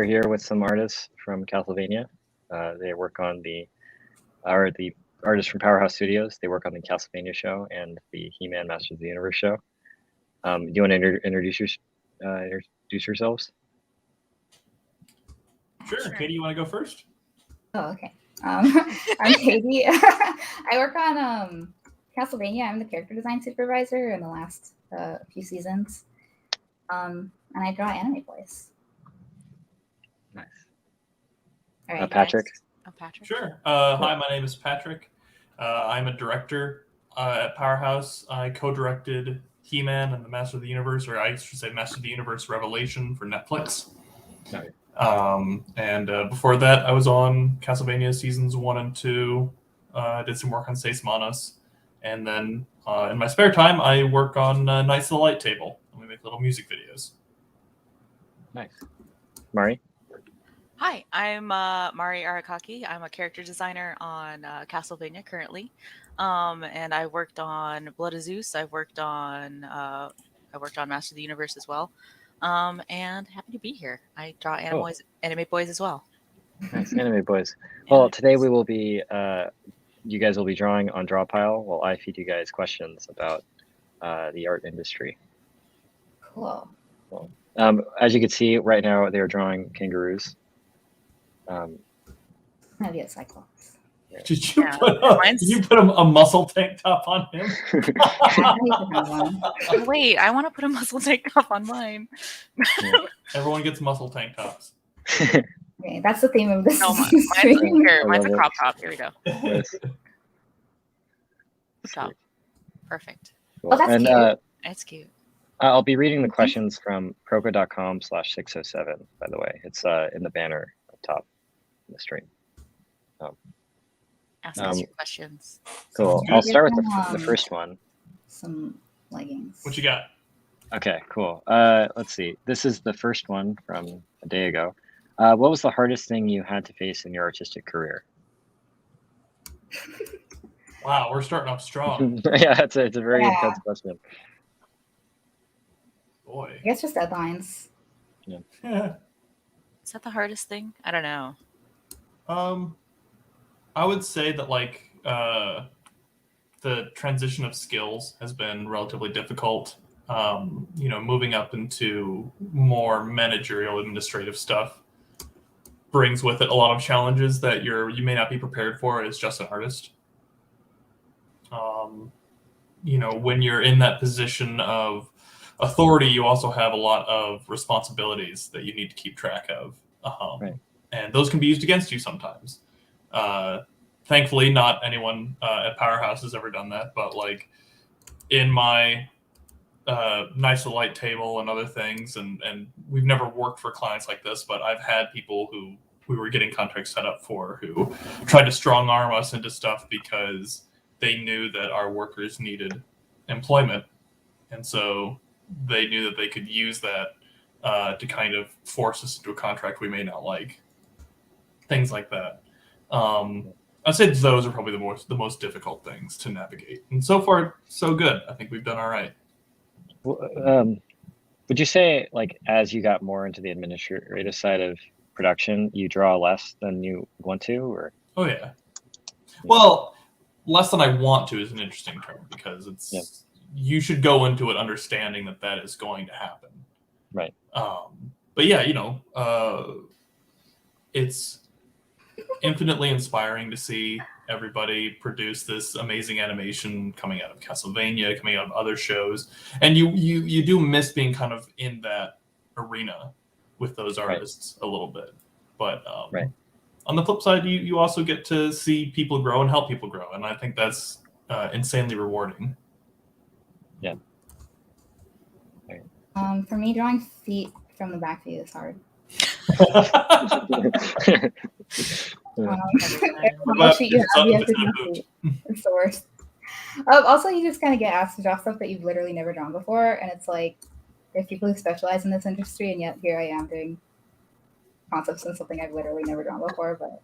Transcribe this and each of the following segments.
are here with some artists from Castlevania. They work on the artists from Powerhouse Studios. They work on the Castlevania show and the He-Man Masters of the Universe show. Do you want to introduce yourselves? Sure. Katie, you want to go first? Oh, okay. I'm Katie. I work on Castlevania. I'm the character design supervisor in the last few seasons. And I draw anime boys. Nice. All right, Patrick? Patrick. Sure. Hi, my name is Patrick. I'm a director at Powerhouse. I co-directed He-Man and the Master of the Universe, or I should say Master of the Universe Revelation for Netflix. Nice. And before that, I was on Castlevania seasons 1 and 2. Did some work on Seis Manos. And then in my spare time, I work on Knights of the Light Table. And we make little music videos. Nice. Mari? Hi, I'm Mari Arakaki. I'm a character designer on Castlevania currently, and I worked on Blood of Zeus. I worked on Master of the Universe as well, and happy to be here. I draw anime boys as well. Nice, anime boys. Well, today we will be, you guys will be drawing on Drawpile while I feed you guys questions about the art industry. Cool. Well, as you can see, right now they are drawing kangaroos. Maybe a Cyclops. Did you put a muscle tank top on him? Wait, I want to put a muscle tank top on mine. Everyone gets muscle tank tops. Okay, that's the theme of this. No, mine's a crop top. Here we go. Yes. Top. Perfect. Cool. Oh, that's cute. That's cute. I'll be reading the questions from proko.com/607, by the way. It's in the banner up top in the stream. Ask us your questions. Cool. I'll start with the first one. Some leggings. What you got? Okay, cool. Let's see. This is the first one from a day ago. What was the hardest thing you had to face in your artistic career? Wow, we're starting off strong. Yeah, it's a very intense question. Boy. I guess just deadlines. Yeah. Is that the hardest thing? I don't know. I would say that the transition of skills has been relatively difficult. Moving up into more managerial administrative stuff brings with it a lot of challenges that you may not be prepared for as just an artist. When you're in that position of authority, you also have a lot of responsibilities that you need to keep track of. Right. And those can be used against you sometimes. Thankfully, not anyone at Powerhouse has ever done that, but in my Knights of the Light Table and other things, and we've never worked for clients like this, but I've had people who we were getting contracts set up for who tried to strong arm us into stuff because they knew that our workers needed employment. And so they knew that they could use that to kind of force us into a contract we may not like. Things like that. I'd say those are probably the most difficult things to navigate. And so far, so good. I think we've done all right. Would you say, as you got more into the administrative side of production, you draw less than you want to, or? Oh yeah. Well, less than I want to is an interesting term because it's you should go into it understanding that is going to happen. Right. But yeah, it's infinitely inspiring to see everybody produce this amazing animation coming out of Castlevania, coming out of other shows, and you do miss being kind of in that arena with those artists a little bit. But on the flip side, you also get to see people grow and help people grow, and I think that's insanely rewarding. Yeah. For me, drawing feet from the back view is hard. It's the worst. Also, you just kind of get asked to draw stuff that you've literally never drawn before, and it's like there's people who specialize in this industry, and yet here I am doing concepts in something I've literally never drawn before. But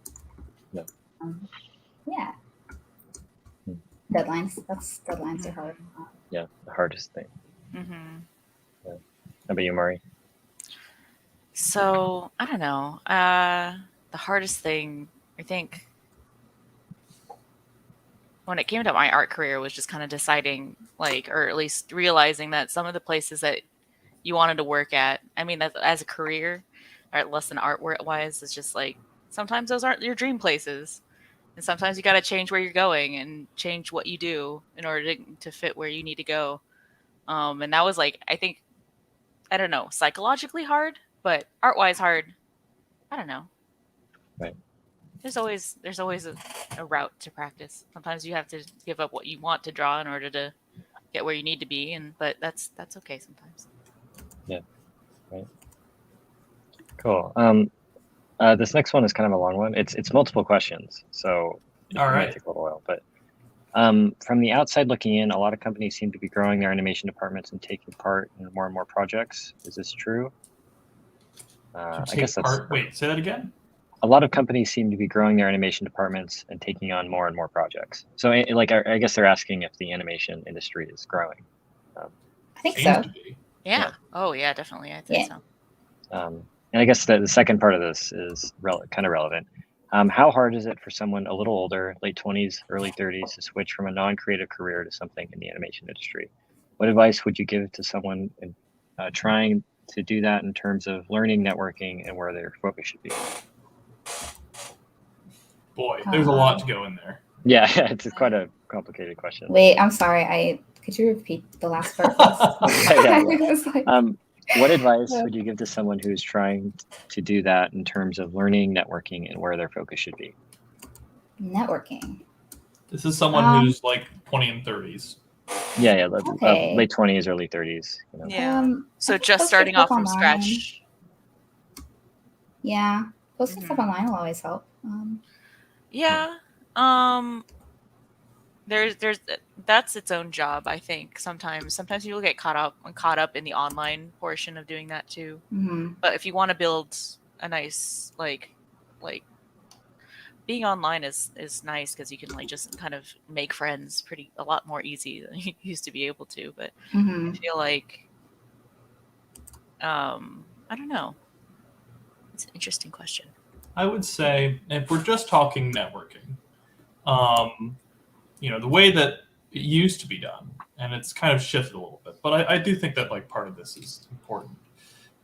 deadlines. Deadlines are hard. Yeah, the hardest thing. Mm-hmm. Yeah. How about you, Mari? So I don't know. The hardest thing, I think, when it came to my art career was just kind of deciding, like, or at least realizing that some of the places that you wanted to work at, I mean, as a career, or less than artwork wise, it's just like sometimes those aren't your dream places. And sometimes you got to change where you're going and change what you do in order to fit where you need to go. And that was like, I think, I don't know, psychologically hard, but art wise hard. I don't know. Right. There's always a route to practice. Sometimes you have to give up what you want to draw in order to get where you need to be, but that's okay sometimes. Yeah. Right. Cool. This next one is kind of a long one. It's multiple questions, so it might take a little while. But from the outside looking in, a lot of companies seem to be growing their animation departments and taking part in more and more projects. Is this true? I guess that's. Wait, say that again. A lot of companies seem to be growing their animation departments and taking on more and more projects. So, I guess they're asking if the animation industry is growing. I think so. Yeah. Oh, yeah, definitely. I think so. And I guess the second part of this is kind of relevant. How hard is it for someone a little older, late 20s, early 30s, to switch from a non-creative career to something in the animation industry? What advice would you give to someone trying to do that in terms of learning, networking, and where their focus should be? Boy, there's a lot to go in there. Yeah, it's quite a complicated question. Wait, I'm sorry. Could you repeat the last part? What advice would you give to someone who's trying to do that in terms of learning, networking, and where their focus should be? Networking. This is someone who's like 20 and 30s. Yeah, late 20s, early 30s. You know. Yeah. So just starting off from scratch. Yeah, posting stuff online will always help. Yeah. There's that's its own job, I think. Sometimes people get caught up in the online portion of doing that too. Mm-hmm. But if you want to build a nice like being online is nice because you can like just kind of make friends a lot more easy than you used to be able to. But I feel like I don't know. It's an interesting question. I would say if we're just talking networking, the way that it used to be done, and it's kind of shifted a little bit, but I do think that like part of this is important,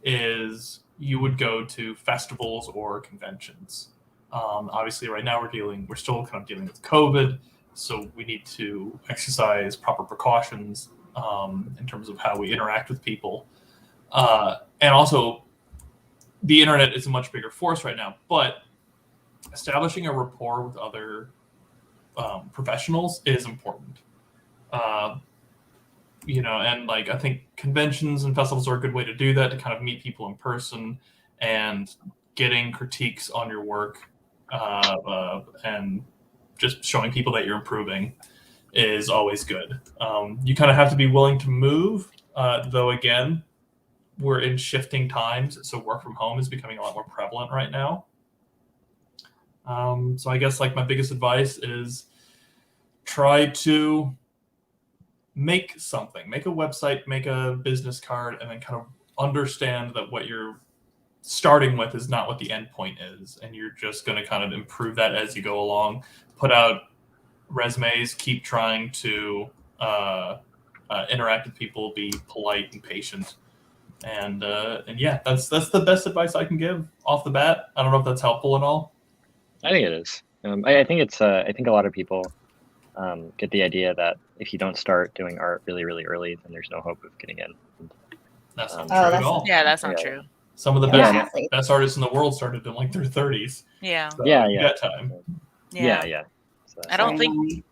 is you would go to festivals or conventions. Obviously right now we're still kind of dealing with COVID, so we need to exercise proper precautions in terms of how we interact with people. And also the internet is a much bigger force right now, but establishing a rapport with other professionals is important. And like I think conventions and festivals are a good way to do that, to kind of meet people in person and getting critiques on your work and just showing people that you're improving is always good. You kind of have to be willing to move, though again, we're in shifting times, so work from home is becoming a lot more prevalent right now. So I guess like my biggest advice is try to make something, make a website, make a business card, and then kind of understand that what you're starting with is not what the end point is. And you're just going to kind of improve that as you go along, put out resumes, keep trying to interact with people, be polite and patient. And yeah, that's the best advice I can give off the bat. I don't know if that's helpful at all. I think it is. I think it's. I think a lot of people get the idea that if you don't start doing art really, really early, then there's no hope of getting in. That's not true at all. Yeah, that's not true. Some of the best artists in the world started in like their 30s. Yeah. So that time. Yeah. So, I don't think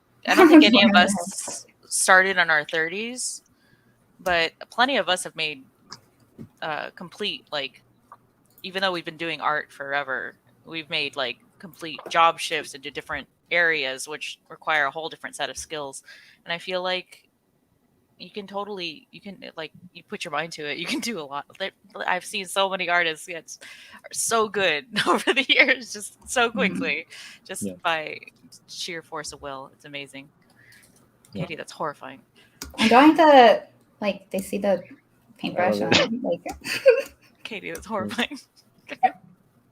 any of us started in our 30s, but plenty of us have made complete, like, even though we've been doing art forever, we've made like complete job shifts into different areas which require a whole different set of skills. And I feel like you put your mind to it, you can do a lot. I've seen so many artists get so good over the years, just so quickly, by sheer force of will. It's amazing. Katie, that's horrifying. I'm going to, like, they see the paintbrush on, like... Katie. That's horrifying.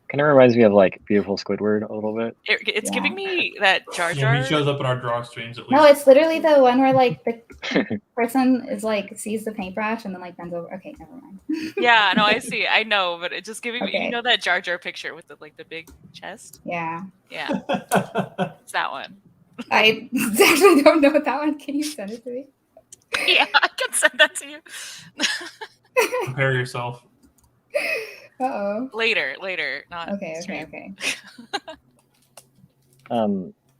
Kind of reminds me of like Beautiful Squidward a little bit. It's Yeah. giving me that Jar Jar. Yeah, he shows up in our draw streams at least. No, it's literally the one where like the person is like sees the paintbrush and then like bends over. Okay, never mind. Yeah, no, I see. I know, but it's just giving me. Okay. You know that Jar Jar picture with the big chest. Yeah, Yeah, it's that one. I actually don't know that one. Can you send it to me? Yeah, I can send that to you. Prepare yourself. Uh-oh. Later, not Okay. stream.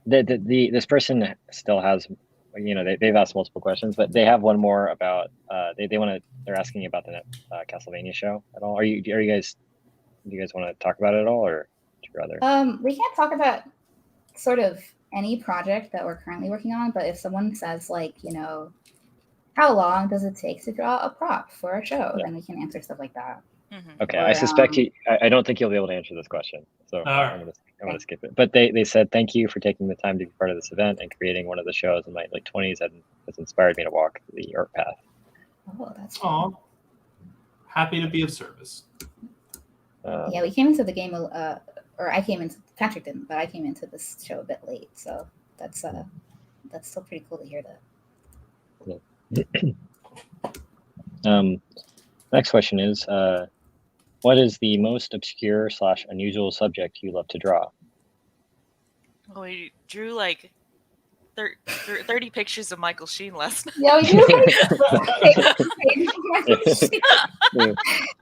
This person still has, they've asked multiple questions, but they have one more about they're asking about the Castlevania show at all. Do you guys want to talk about it at all, or would you rather? We can't talk about sort of any project that we're currently working on, but if someone says like, how long does it take to draw a prop for a show, then we can answer stuff like that. Mm-hmm. Okay, Or, I suspect I don't think you'll be able to answer this question, so I'm gonna skip it. But they said thank you for taking the time to be part of this event and creating one of the shows in my late 20s and has inspired me to walk the art path. Oh, that's Aw. Happy to be of service. yeah. We came into the game, or I came into Patrick didn't, but I came into this show a bit late, so that's still pretty cool to hear that. Next question is, what is the most obscure / unusual subject you love to draw? Well, we drew like 30 pictures of Michael Sheen last night. Yeah, we do.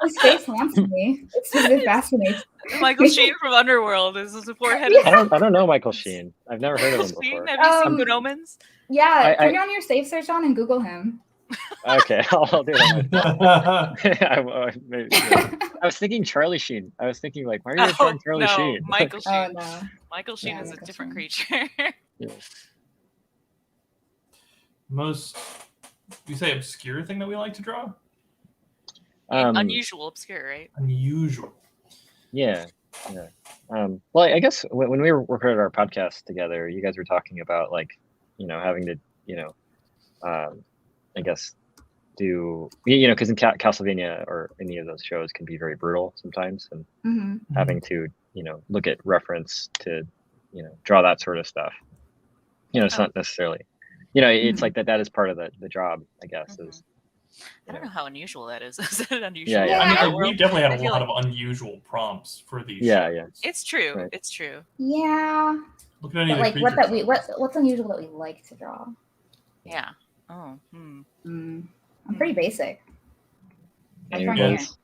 His face wants me. It fascinates. Michael Sheen from Underworld is a forehead. I don't know Michael Sheen. I've never heard of him before. Have you seen Good Omens? Yeah, turn on your safe search on and Google him. Okay, I'll do it. I was thinking Charlie Sheen. I was thinking like, why are you drawing Charlie Sheen? Michael Sheen. Oh no. Michael Sheen Yeah, is a Michael different Sheen. creature. Yeah. Most, you say obscure thing that we like to draw? Unusual, obscure, right? Unusual. Yeah. Well, I guess when we recorded our podcast together, you guys were talking about like, having to, I guess do, because in Castlevania or any of those shows can be very brutal sometimes, and Mm-hmm. having to, look at reference to, draw that sort of stuff. It's not necessarily, it's like that is part of the job, I guess, is. I don't know how unusual that is. Is it unusual? Yeah. I mean, we definitely had I a feel lot of unusual prompts for these Yeah, shows. It's true. Right. It's true. Yeah. Look at any But of the like creatures. what's unusual that we like to draw? Yeah. Oh. I'm pretty basic. Any That's of fine those?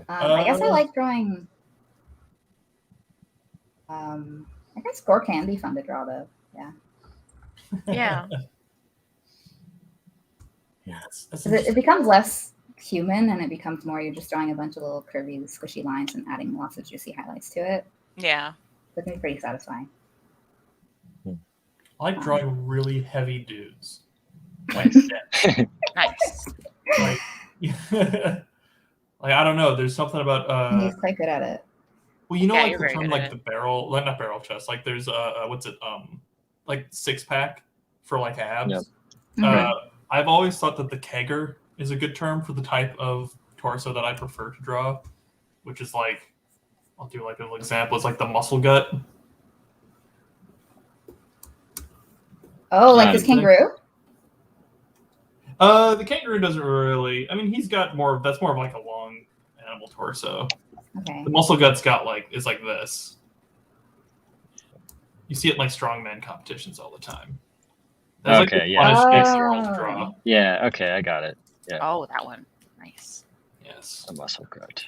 I guess I like drawing. I guess gore can be fun to draw though. Yeah. Yeah. Yeah, that's 'Cause it becomes less human and it becomes more you're just drawing a bunch of little curvy, squishy lines and adding lots of juicy highlights to it. Yeah. It can be pretty satisfying. I like drawing really heavy dudes. Nice. Nice. Like, I don't know. There's something about He's quite good at it. well, Yeah, like you're the very term good like at the barrel, not barrel chest. Like there's what's it like 6-pack for like abs. Yep. Mhm. I've always thought that the kegger is a good term for the type of torso that I prefer to draw, which is like, I'll do like an example. It's like the muscle gut. Oh, like this kangaroo? The kangaroo doesn't really. I mean, he's got more. That's more of like a long animal torso. Okay. The muscle gut's got is like this. You see it in like strongman competitions all the time. That's Okay, like the yeah. funnest 6-year-old to draw. Yeah. Okay, I got it. Yeah. Oh, that one. Nice. Yes, A muscle gut.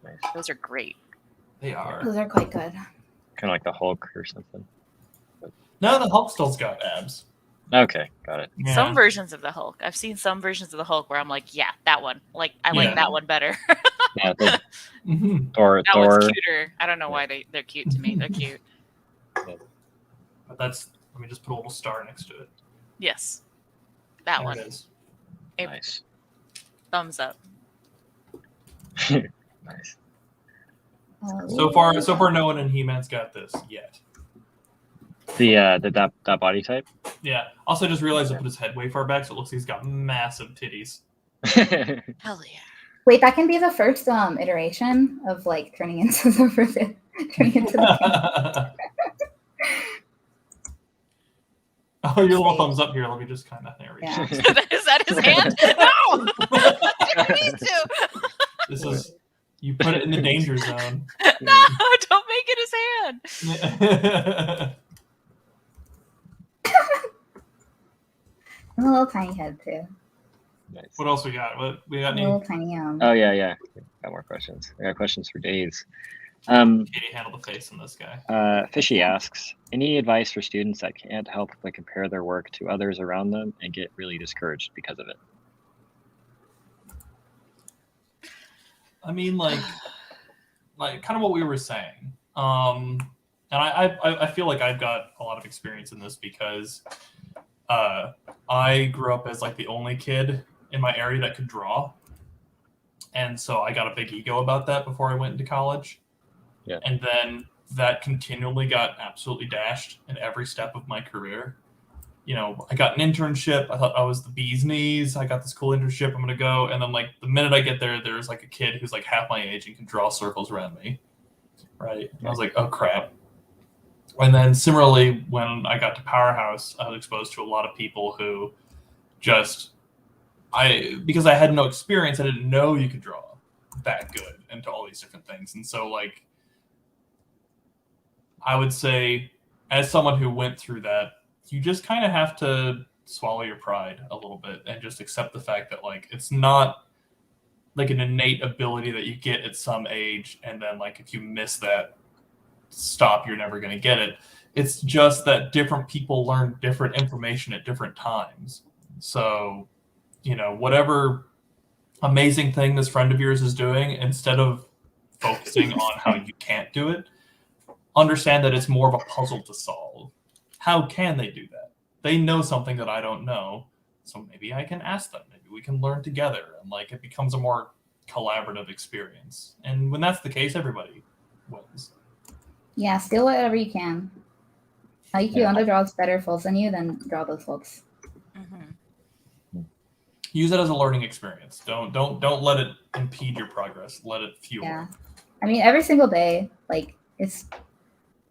Nice. Those are great. they are. Those are quite good. Kind of like the Hulk or something. No, the Hulk still's got abs. Okay, got it. Yeah. Some versions of the Hulk. I've seen some versions of the Hulk where I'm like, yeah, that one. Like, I Yeah. like that one better. Yeah, Mhm. Thor. That one's cuter. I don't know why they're cute to me. They're cute. But that's. Let me just put a little star next to it. Yes. That There one. it is. Nice. Thumbs up. Nice. So far, no one in He-Man's got this yet. That body type. Yeah. Also, just realized I put his head way far back, so it looks like he's got massive titties. Hell yeah. Wait, that can be the first iteration of like turning into the Oh, your little thumbs up here. Let me just kind of there we go. Is that his hand? No, I didn't mean to. This is you put it in the danger zone. No, don't make it his hand. And a little tiny head too. Nice. What else we got? What we got? A little tiny Oh yeah. Got more questions. I got questions for days. Katie, handle the face on this guy. Fishy asks, any advice for students that can't help but compare their work to others around them and get really discouraged because of it? I mean, like kind of what we were saying. And I feel like I've got a lot of experience in this because I grew up as like the only kid in my area that could draw. And so I got a big ego about that before I went into college. Yeah. And then that continually got absolutely dashed in every step of my career. You know, I got an internship. I thought I was the bee's knees. I got this cool internship. I'm going to go. And then like the minute I get there, there's like a kid who's like half my age and can draw circles around me. Right. And I was like, oh crap. And then similarly, when I got to Powerhouse, I was exposed to a lot of people who just, because I had no experience, I didn't know you could draw that good into all these different things. And so like, I would say as someone who went through that, you just kind of have to swallow your pride a little bit and just accept the fact that like, it's not like an innate ability that you get at some age. And then like, if you miss that, stop, you're never going to get it. It's just that different people learn different information at different times. So, you know, whatever amazing thing this friend of yours is doing, instead of focusing on how you can't do it, understand that it's more of a puzzle to solve. How can they do that? They know something that I don't know, so maybe I can ask them. Maybe we can learn together, and like it becomes a more collaborative experience. And when that's the case, everybody wins. Yeah, steal whatever you can. If you want to draw better folks than you, then draw those folks. Mm-hmm. Use it as a learning experience. Don't let it impede your progress. Let it fuel. Yeah, I mean every single day, like it's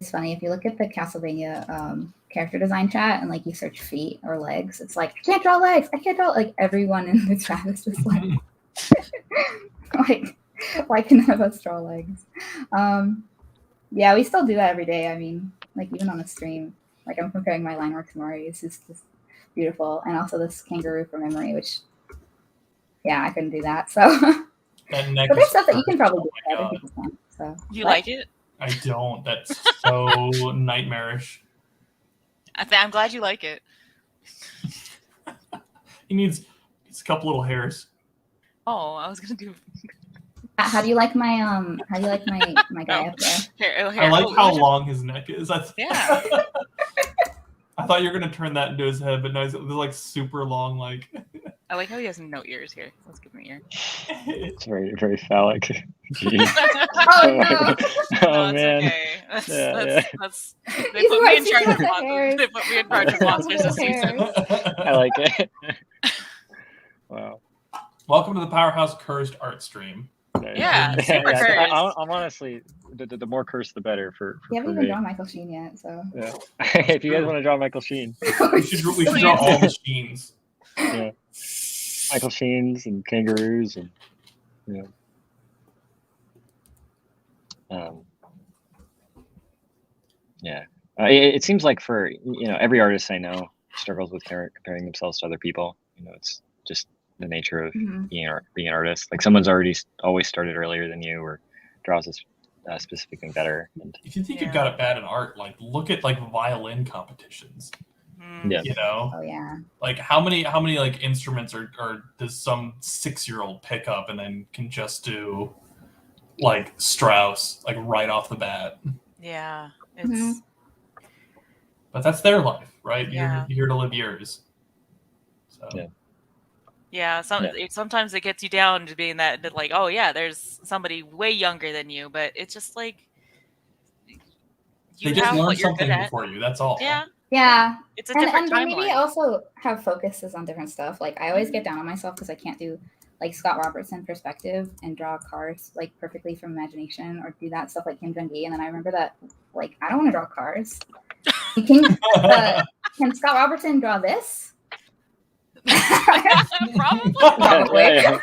funny if you look at the Castlevania character design chat and like you search feet or legs, it's like I can't draw legs. I can't draw. Like everyone in the chat is just like, like why can none of us draw legs? Yeah, we still do that every day. I mean, like even on a stream, like I'm comparing my line work to Maury's. It's just beautiful, and also this kangaroo for memory, which yeah, I couldn't do that. So, but there's stuff that you can probably do that other people can't. So you like it? I don't. That's so nightmarish. I'm glad you like it. He needs a couple little hairs. Oh, I was gonna do. How do you like my my guy up there? I like how long his neck is. Yeah. I thought you were gonna turn that into his head, but no, it's like super long. Like I like how he has no ears here. Let's give him an ear. It's very, very phallic. Oh no! Oh man. Okay. That's they He's put me in working charge on of the monsters. hairs. They put me in charge of monsters this season. I like it. Wow. Welcome to the Powerhouse Cursed art stream. Yeah, super cursed. I'm honestly, the more cursed, the better for You haven't me. even drawn Michael Sheen yet, so. Yeah. If you guys want to draw Michael Sheen, We should draw all the Sheens. yeah, Michael Sheens and kangaroos and yeah. It seems like for every artist I know struggles with comparing themselves to other people. It's just the nature of being an artist. Like someone's always started earlier than you or draws a specific thing better. And if you think you've got it bad in art, like look at like violin competitions. Yeah. Oh yeah. Like how many like instruments or does some 6-year-old pick up and then can just do like Strauss like right off the bat? Yeah, it's. But that's their life, right? Yeah. You're here to live yours. So. Yeah. Yeah, sometimes it gets you down to being that like, oh yeah, there's somebody way younger than you, but it's just like they just learn something before you. That's all. Yeah. Yeah. It's a different and timeline. maybe also have focuses on different stuff. Like I always get down on myself because I can't do like Scott Robertson perspective and draw cars like perfectly from imagination, or do that stuff like Kim Jong-gi. And then I remember that like I don't want to draw cars. Can Scott Robertson draw this? Probably. Probably.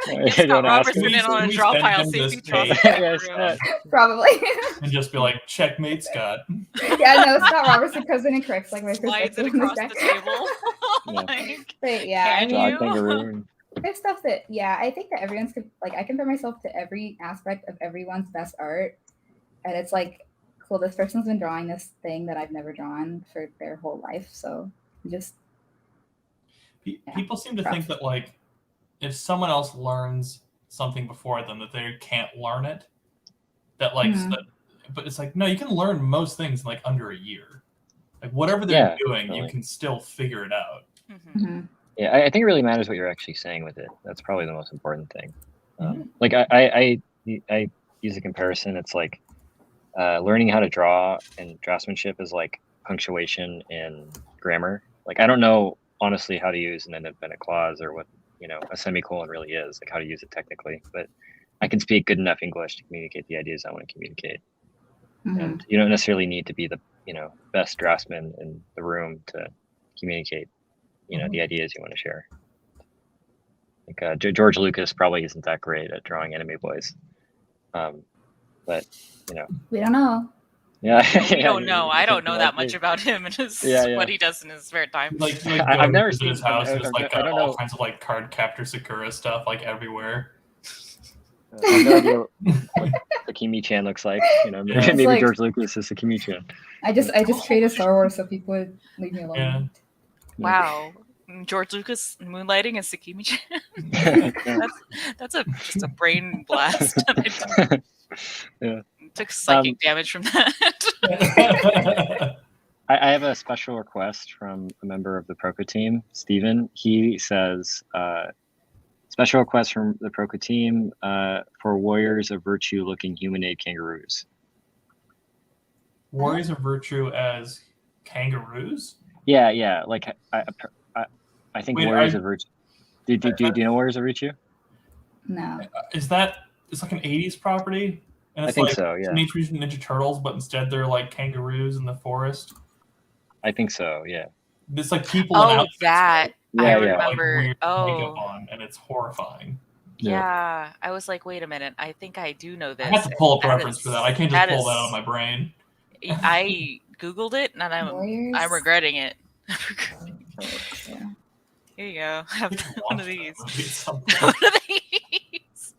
Get Scott Robertson in on a Drawpile, see if he draws it. Probably. And just be like, checkmate, Scott. Yeah, no, Scott Robertson comes in and corrects like my Slides perspective it on across this the guy. table. Like, But yeah, I can mean, you? there's stuff that I think that everyone's like I compare myself to every aspect of everyone's best art, and it's like, cool, this person's been drawing this thing that I've never drawn for their whole life, so just people seem to think that like if someone else learns something before them that they can't learn it, that like but it's like, no, you can learn most things in like under a year. Like whatever they're doing, you can still figure it out. Yeah, I think it really matters what you're actually saying with it. That's probably the most important thing. Like I use a comparison. It's like learning how to draw and draftsmanship is like punctuation and grammar. Like I don't know honestly how to use an independent clause or what a semicolon really is, like how to use it technically. But I can speak good enough English to communicate the ideas I want to communicate. And you don't necessarily need to be the best draftsman in the room to communicate the ideas you want to share. Like George Lucas probably isn't that great at drawing anime boys, but we don't know. Yeah, we don't know. I don't know that much about him and his what he does in his spare time. Like I've never seen his house. There's like I don't all know. kinds of like card captor Sakura stuff like everywhere. I have no idea what Sakimi-chan looks like. Maybe like, George Lucas is Sakimi-chan. I just traded Star Wars so people would leave me alone. Yeah. Wow. George Lucas moonlighting as Sakimi-chan. That's just a brain blast. Yeah. Took psychic damage from that. I have a special request from a member of the Proko team, Steven. He says, special request from the Proko team for warriors of virtue looking humanoid kangaroos. Warriors of virtue as kangaroos? Yeah. Like I think warriors of virtue. Do you know warriors of virtue? No. Is that it's like an 80s property? And it's I think like so, yeah. Teenage Mutant Ninja Turtles, but instead they're like kangaroos in the forest. I think so, yeah. It's like people in outfits that. Yeah, I yeah. remember. Like, weird makeup on, and it's horrifying. Yeah. I was like, wait a minute. I think I do know this. I have to pull up a reference for that. I can't just pull that out of my brain. I Googled it, and I'm regretting it. Here you go. Have one of these. One of these.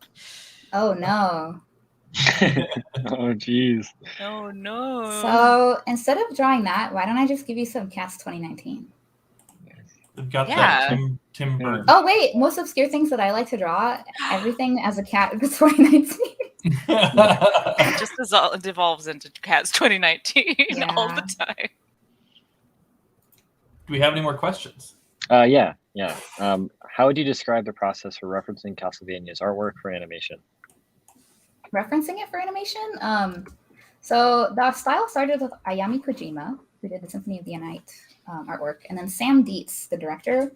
Oh no. Oh jeez. Oh no. So instead of drawing that, why don't I just give you some Cats 2019? They've got that Tim Burton. Oh wait, most obscure things that I like to draw, everything as a cat of 2019. Just devolves into Cats 2019 all the time. Do we have any more questions? Yeah. How would you describe the process for referencing Castlevania's artwork for animation? Referencing it for animation? So the style started with Ayami Kojima, who did the Symphony of the Night artwork, and then Sam Dietz, the director,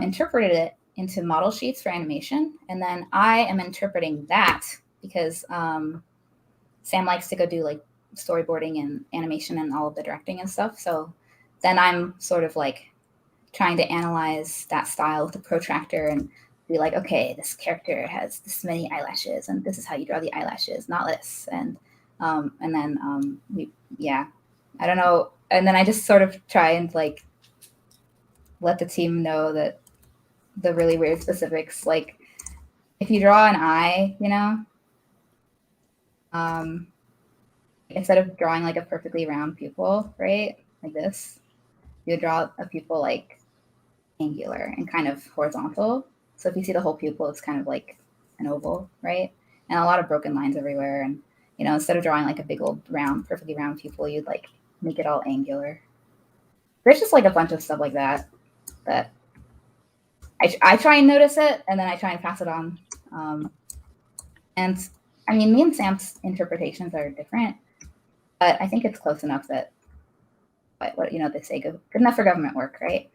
interpreted it into model sheets for animation, and then I am interpreting that because Sam likes to go do like storyboarding and animation and all of the directing and stuff. So then I'm sort of like trying to analyze that style with a protractor and be like, okay, this character has this many eyelashes, and this is how you draw the eyelashes, not this. And then I don't know. And then I just sort of try and like let the team know that the really weird specifics, like if you draw an eye, instead of drawing like a perfectly round pupil, right, like this, you draw a pupil like angular and kind of horizontal. So if you see the whole pupil, it's kind of like an oval, right? And a lot of broken lines everywhere. And, instead of drawing like a big old round, perfectly round pupil, you'd like make it all angular. There's just like a bunch of stuff like that I try and notice it, and then I try and pass it on. And I mean, me and Sam's interpretations are different, but I think it's close enough that, what they say, good enough for government work, right?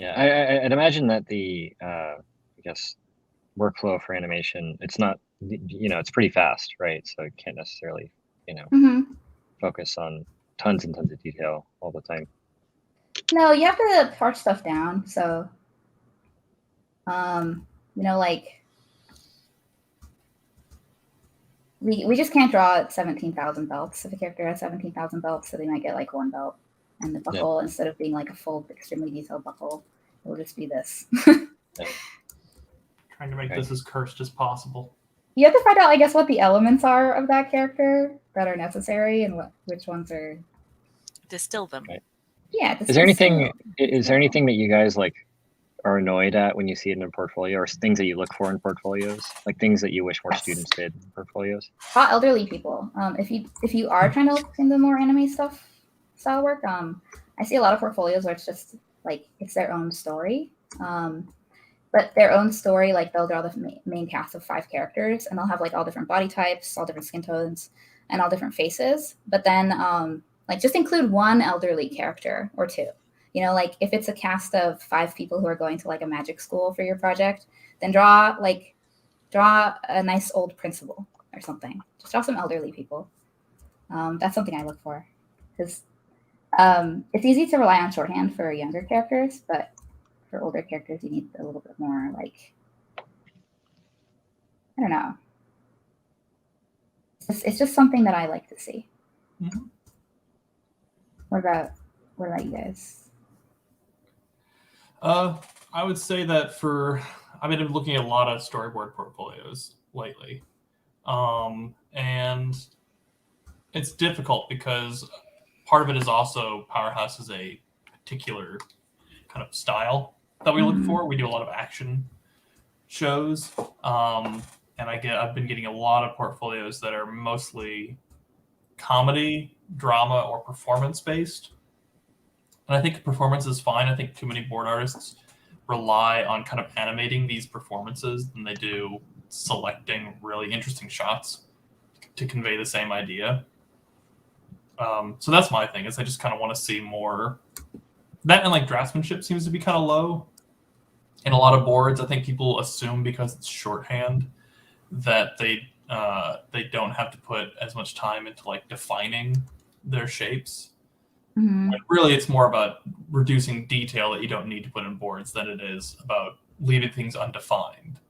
Yeah, I'd imagine that the I guess workflow for animation, it's not, it's pretty fast, right? So it can't necessarily, Mm-hmm. focus on tons and tons of detail all the time. No, you have to parse stuff down. So, like we just can't draw 17,000 belts. If a character has 17,000 belts, so they might get like one belt, and the buckle instead of being like a full, extremely detailed buckle, it will just be this. Trying to make this as cursed as possible. You have to find out, I guess, what the elements are of that character that are necessary, and which ones are. Distill them. Right. Yeah. Is there anything that you guys like are annoyed at when you see it in a portfolio, or things that you look for in portfolios, like things that you wish more students did in portfolios? Elderly people. If you are trying to look into more anime style work, I see a lot of portfolios where it's just like it's their own story. But their own story, like they'll draw the main cast of 5 characters, and they'll have like all different body types, all different skin tones, and all different faces. But then, like just include one elderly character or 2. Like if it's a cast of 5 people who are going to like a magic school for your project, then draw a nice old principal or something. Just draw some elderly people. That's something I look for, because it's easy to rely on shorthand for younger characters, but for older characters, you need a little bit more, like, I don't know. It's just something that I like to see. Mm-hmm. What about you guys? I would say that I've been looking at a lot of storyboard portfolios lately. And it's difficult because part of it is also Powerhouse is a particular kind of style that we look for. We do a lot of action shows. And I've been getting a lot of portfolios that are mostly comedy, drama, or performance based. And I think performance is fine. I think too many board artists rely on kind of animating these performances than they do selecting really interesting shots to convey the same idea. So that's my thing, is I just kind of want to see more. That and like draftsmanship seems to be kind of low in a lot of boards. I think people assume because it's shorthand that they don't have to put as much time into like defining their shapes. Mm-hmm. When really, it's more about reducing detail that you don't need to put in boards than it is about leaving things undefined.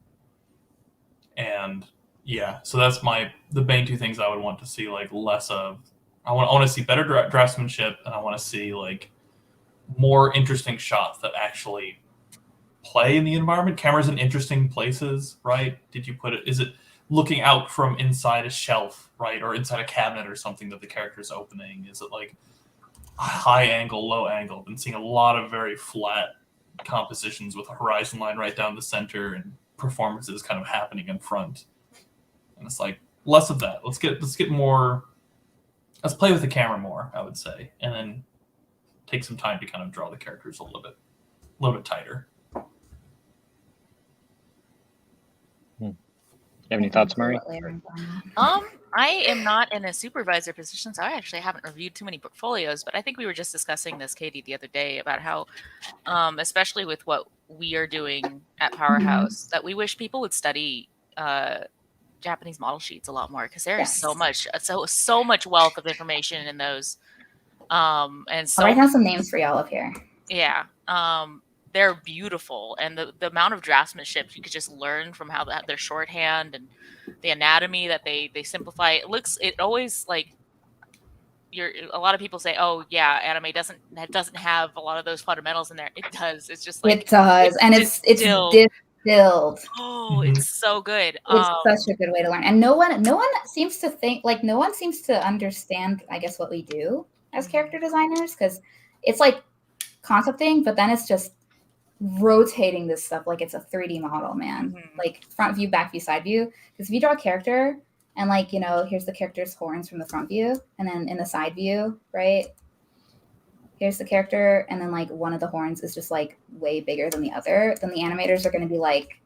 And yeah, so that's the main 2 things I would want to see like less of. I want to see better draftsmanship, and I want to see like more interesting shots that actually play in the environment. Cameras in interesting places, right? Did you put it? Is it looking out from inside a shelf, right, or inside a cabinet or something that the character is opening? Is it like high angle, low angle? I've been seeing a lot of very flat compositions with a horizon line right down the center and performances kind of happening in front. And it's like less of that. Let's get more. Let's play with the camera more, I would say, and then take some time to kind of draw the characters a little bit tighter. You have any thoughts, Murray? I am not in a supervisor position, so I actually haven't reviewed too many portfolios, but I think we were just discussing this, Katie, the other day about how, especially with what we are doing at Powerhouse, that we wish people would study Japanese model sheets a lot more, because there is so much wealth of information in those. And so I have some names for y'all up here. Yeah. They're beautiful, and the amount of draftsmanship you could just learn from how their shorthand and the anatomy that they simplify. It always like a lot of people say, oh yeah, anime doesn't have a lot of those fundamentals in there. It does. It's just like it does, and it's distilled. Oh, it's so good. It's such a good way to learn, and no one seems to think, like, no one seems to understand, I guess, what we do as character designers, because it's like concepting, but then it's just rotating this stuff like it's a 3D model, man. Like front view, back view, side view. Because if you draw a character and, like, here's the character's horns from the front view, and then in the side view, right, here's the character, and then like one of the horns is just like way bigger than the other, then the animators are going to be like,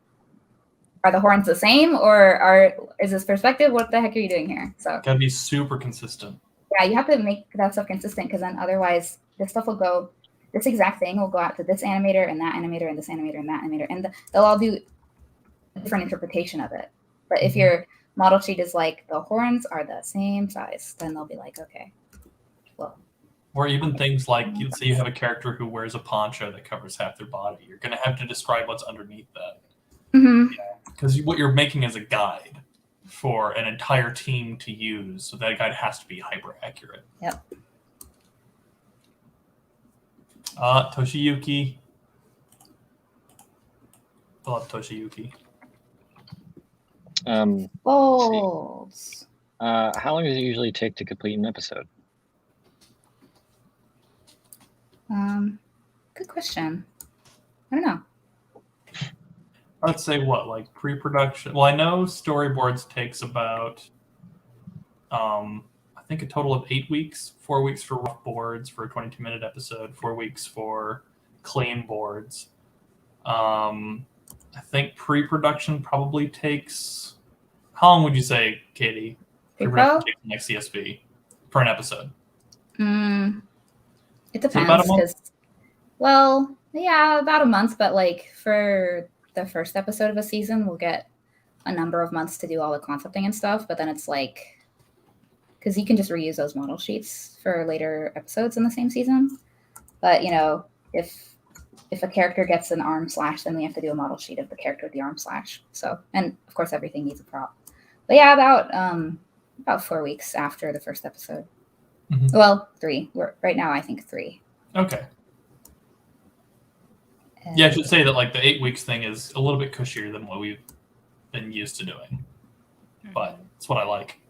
are the horns the same, or is this perspective? What the heck are you doing here? So gotta be super consistent. Yeah, you have to make that stuff consistent, because then otherwise this stuff will go this exact thing will go out to this animator and that animator and this animator and that animator, and they'll all do a different interpretation of it. But if your model sheet is like the horns are the same size, then they'll be like, okay, well. Or even things like, let's say you have a character who wears a poncho that covers half their body. You're going to have to describe what's underneath that. Because what you're making is a guide for an entire team to use, so that guide has to be hyper accurate. Yep. Toshiyuki. I love Toshiyuki. Bolts. How long does it usually take to complete an episode? Good question. I don't know. Let's say what, like pre-production? Well, I know storyboards takes about, I think a total of 8 weeks. 4 weeks for rough boards for a 22-minute episode. 4 weeks for clean boards. I think pre-production probably takes. How long would you say, Katie? Pre-pro? Next CSV for an episode. It depends. About a month? Well, yeah, about a month. But like for the first episode of a season, we'll get a number of months to do all the concepting and stuff. But then it's like, because you can just reuse those model sheets for later episodes in the same season. But you know, if a character gets an arm slash, then we have to do a model sheet of the character with the arm slash. So, and of course, everything needs a prop. But yeah, about 4 weeks after the first episode. Well, 3. Right now, I think 3. Okay. Yeah, I should say that like the 8 weeks thing is a little bit cushier than what we've been used to doing, but it's what I like.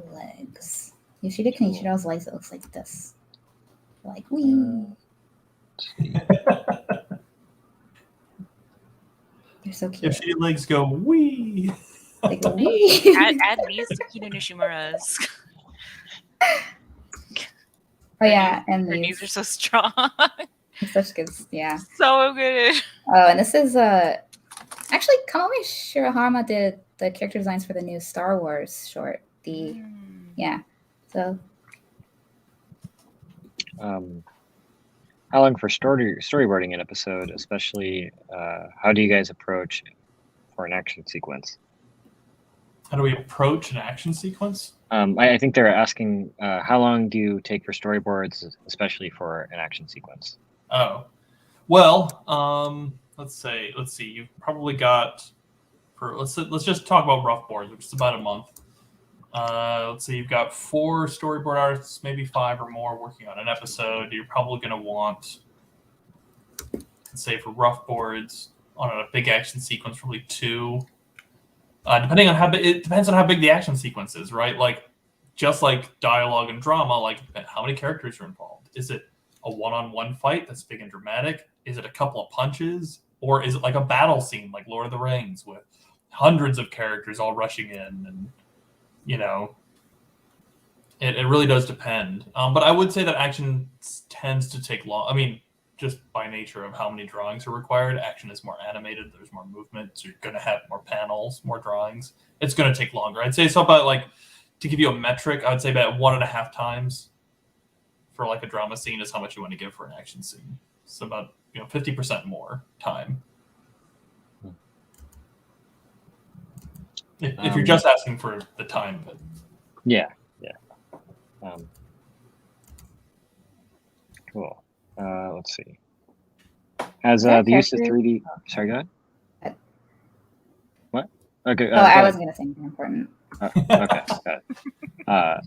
Legs. Yoshida Kenichiro's legs, it looks like this. Like, wee. They're so cute. Yoshida legs go wee. They go wee. Add these to Kino Nishimura's. Oh yeah, and her knees are so strong. Such good, yeah. So good. Oh, and this is actually Kamome Shirahama did the character designs for the new Star Wars short. Yeah. So how long for storyboarding an episode, especially how do you guys approach for an action sequence? How do we approach an action sequence? I think they're asking how long do you take for storyboards, especially for an action sequence? Oh, well, let's see. You've probably got let's just talk about rough boards, which is about a month. Let's see, you've got 4 storyboard artists, maybe 5 or more working on an episode. You're probably going to want, let's say for rough boards on a big action sequence, probably 2. Depending on it depends on how big the action sequence is, right? Like, just like dialogue and drama, like how many characters are involved? Is it a one-on-one fight that's big and dramatic? Is it a couple of punches? Or is it like a battle scene like Lord of the Rings with hundreds of characters all rushing in? And, you know, it really does depend. But I would say that action tends to take long. I mean, just by nature of how many drawings are required, action is more animated. There's more movement, so you're going to have more panels, more drawings. It's going to take longer. I'd say something about, like, to give you a metric, I would say about 1.5 times for like a drama scene is how much you want to give for an action scene. So about 50% more time. If you're just asking for the time, but yeah. Cool. Let's see. Has the use of 3D? Sorry, go ahead. What? Okay. I wasn't going to say anything important. Okay. Got it.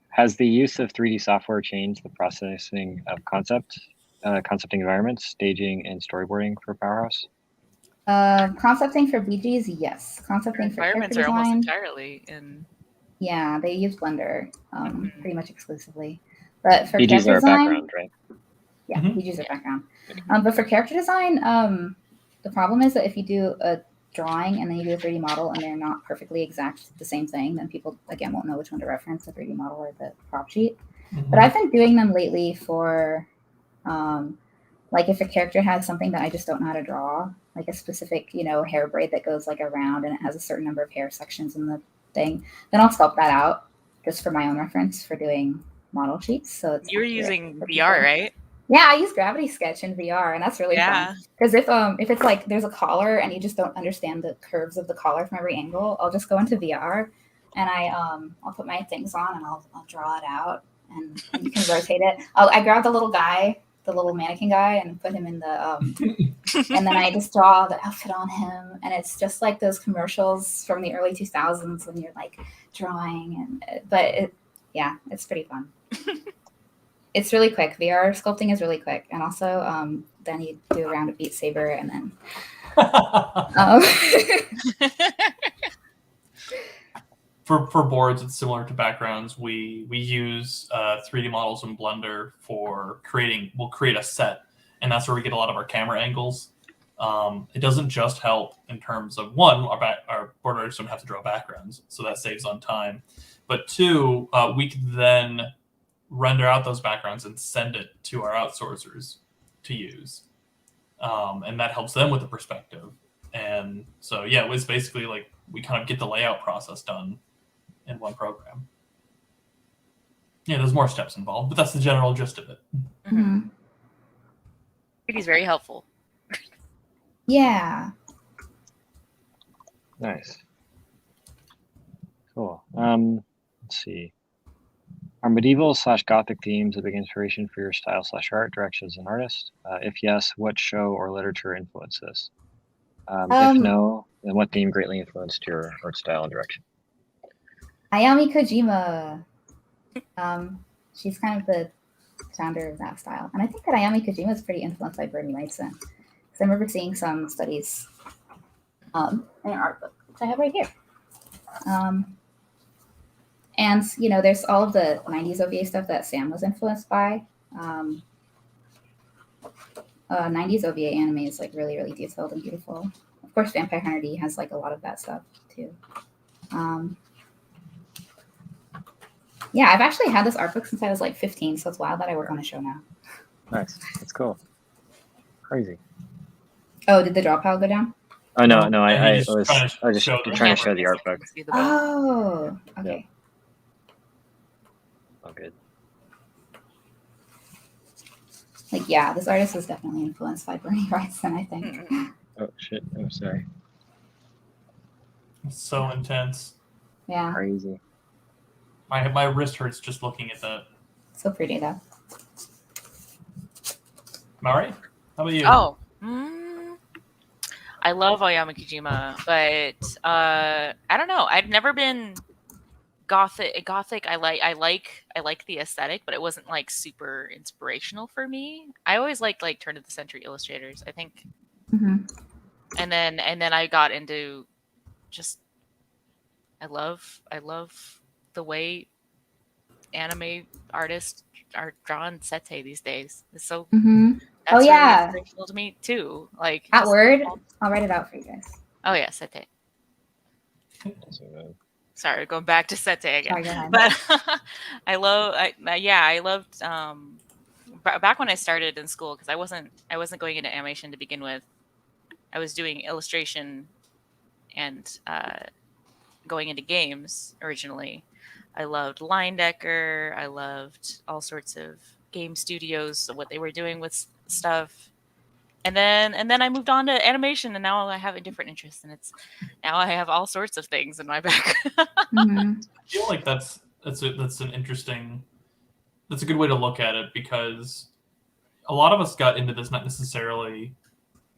Has the use of 3D software changed the processing of concepting environments, staging, and storyboarding for Powerhouse? Concepting for BGs, yes. Concepting for environments character are almost design, entirely in. Yeah, they use Blender pretty much exclusively. But for BGs character are design, background, right? Yeah, BGs are background. But for character design, the problem is that if you do a drawing and then you do a 3D model and they're not perfectly exact the same thing, then people again won't know which one to reference, the 3D model or the prop sheet. But I've been doing them lately for like if a character has something that I just don't know how to draw, like a specific hair braid that goes like around and it has a certain number of hair sections in the thing, then I'll sculpt that out just for my own reference for doing model sheets. So it's You're accurate using for VR, people. right? Yeah, I use Gravity Sketch in VR, and that's really Yeah. fun. Because if it's like there's a collar and you just don't understand the curves of the collar from every angle, I'll just go into VR and I'll put my things on and I'll draw it out, and you can rotate it. I grab the little guy, the little mannequin guy, and put him in the and then I just draw the outfit on him, and it's just like those commercials from the early 2000s when you're like drawing, it's pretty fun. It's really quick. VR sculpting is really quick, and also then you do a round of Beat Saber, and then For boards, it's similar to backgrounds. We use 3D models in Blender for creating. We'll create a set, and that's where we get a lot of our camera angles. It doesn't just help in terms of one, our board artists don't have to draw backgrounds, so that saves on time. But two, we can then render out those backgrounds and send it to our outsourcers to use, and that helps them with the perspective. And so yeah, it was basically like we kind of get the layout process done in one program. Yeah, there's more steps involved, but that's the general gist of it. Mm-hmm. It is very helpful. Yeah. Nice. Cool. Let's see. Are medieval/gothic themes a big inspiration for your style/art direction as an artist? If yes, what show or literature influenced this? If no, then what theme greatly influenced your art style and direction? Ayami Kojima. She's kind of the founder of that style. And I think that Ayami Kojima is pretty influenced by Bernie Wrightson. Because I remember seeing some studies in an art book, which I have right here. And, you know, there's all of the 90s OVA stuff that Sam was influenced by. 90s OVA anime is like really, really detailed and beautiful. Of course, Vampire Hunter D has like a lot of that stuff too. Yeah, I've actually had this art book since I was like 15, so it's wild that I work on a show now. Nice. That's cool. Crazy. Oh, did the Drawpile go down? Oh, no, I He's was trying to just show trying to show the art book. Oh, okay. Oh, good. Like, yeah, this artist is definitely influenced by Bernie Wrightson, I think. Oh, shit. Oh, sorry. It's so intense. Yeah. Crazy. My wrist hurts just looking at that. So pretty, though. Mari, how about you? Oh, I love Ayami Kojima, but I don't know. I've never been gothic. I like the aesthetic, but it wasn't like super inspirational for me. I always liked like turn of the century illustrators, I think. Mm-hmm. And then I got into just I love the way anime artists are drawing sete these days. It's so that's really inspirational to me too. Like that word, I'll write it out for you guys. Oh yeah, sete. Sorry, going back to sete again. Sorry, but I loved back when I started in school, because I wasn't going into animation to begin with. I was doing illustration and going into games originally. I loved Leyendecker. I loved all sorts of game studios, what they were doing with stuff. And then I moved on to animation, and now I have a different interest, and now I have all sorts of things in my back. I feel like that's a good way to look at it, because a lot of us got into this not necessarily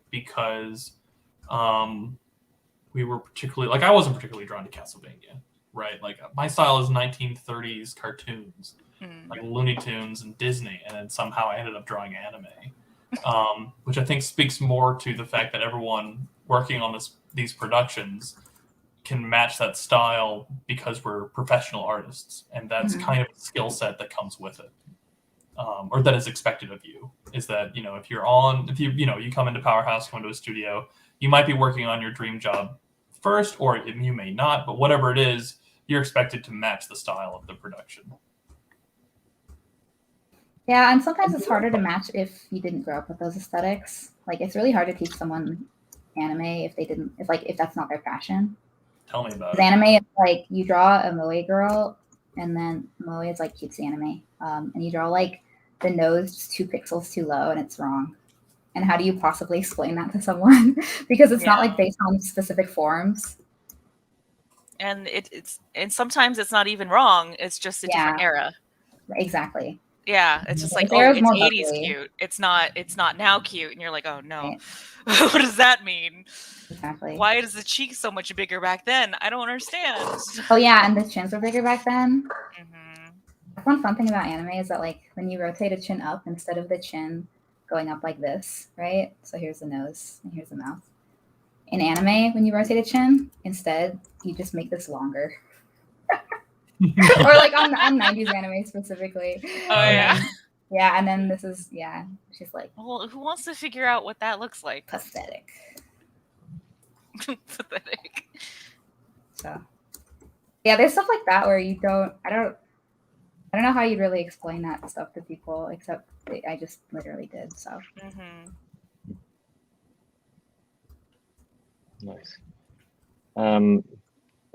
because we were particularly, like, I wasn't particularly drawn to Castlevania, right? Like, my style is 1930s cartoons, like Looney Tunes and Disney, and then somehow I ended up drawing anime, which I think speaks more to the fact that everyone working on these productions can match that style because we're professional artists, and that's kind of a skill set that comes with it, or that is expected of you. Is that, you come into Powerhouse, come into a studio, you might be working on your dream job first, or you may not, but whatever it is, you're expected to match the style of the production. Yeah, and sometimes it's harder to match if you didn't grow up with those aesthetics. Like, it's really hard to teach someone anime if that's not their passion. Tell me about it. Anime is like you draw a moe girl, and then moe is like cutesy anime. and you draw like the nose just 2 pixels too low, and it's wrong. And how do you possibly explain that to someone? Because it's not like based on specific forms. And it's sometimes it's not even wrong. It's just a different era. Exactly. Yeah, it's just like, This era oh, is it's more 80s bubbly. cute. It's not now cute, and you're like, oh no, Right. what does that mean? Exactly. Why is the cheek so much bigger back then? I don't understand. Oh yeah, and the chins were bigger back then. Mhm. One fun thing about anime is that like when you rotate a chin up, instead of the chin going up like this, right? So here's the nose and here's the mouth. In anime, when you rotate a chin, instead you just make this longer. Or like on 90s anime specifically. Oh yeah. Yeah, and then this is she's like, Well, who wants to figure out what that looks like? pathetic. Pathetic. So yeah, there's stuff like that where I don't know how you'd really explain that stuff to people, except I just literally did. So Nice.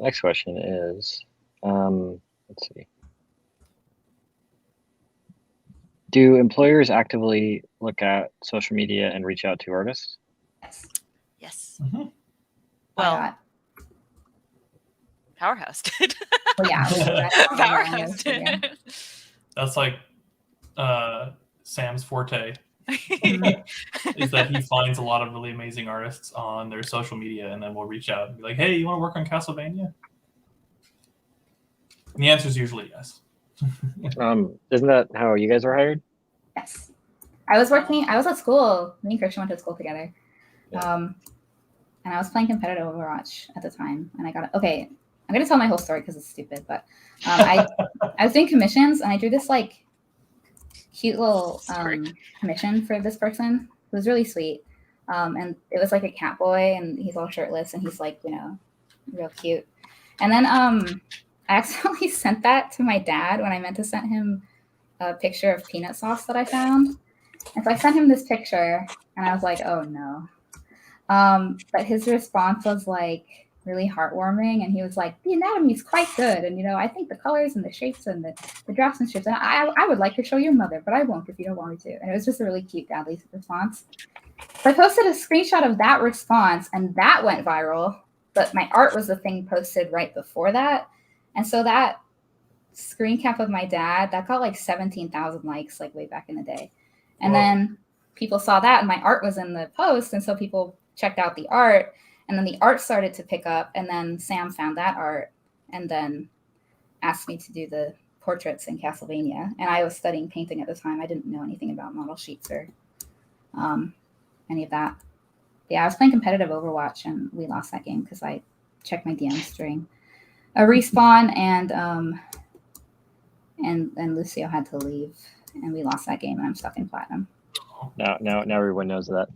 Next question is, let's see. Do employers actively look at social media and reach out to artists? Yes. Mm-hmm. Well, Powerhouse did. Well, yeah. Powerhouse did. That's like Sam's forte. Is that he finds a lot of really amazing artists on their social media, and then we'll reach out and be like, "Hey, you want to work on Castlevania?" And the answer is usually yes. Isn't that how you guys were hired? Yes. I was at school. Me and Christian went to school together. Yeah. And I was playing competitive Overwatch at the time. And I'm going to tell my whole story because it's stupid. But I was doing commissions, and I drew this like cute little commission for this person who was really sweet. And it was like a cat boy, and he's all shirtless, and he's like, real cute. And then I accidentally sent that to my dad when I meant to send him a picture of peanut sauce that I found. And so I sent him this picture, and I was like, oh no. But his response was like really heartwarming, and he was like, the anatomy is quite good, and I think the colors and the shapes and the draftsmanship, and I would like to show your mother, but I won't if you don't want me to. And it was just a really cute dadly response. So I posted a screenshot of that response, and that went viral, but my art was the thing posted right before that. And so that screen cap of my dad, that got like 17,000 likes like way back in the day. And then people saw that, and my art was in the post, and so people checked out the art, and then the art started to pick up, and then Sam found that art and then asked me to do the portraits in Castlevania. And I was studying painting at the time. I didn't know anything about model sheets or any of that. Yeah, I was playing competitive Overwatch, and we lost that game because I checked my DMs during a respawn, and Lucio had to leave, and we lost that game, and I'm stuck in platinum. Now everyone knows that.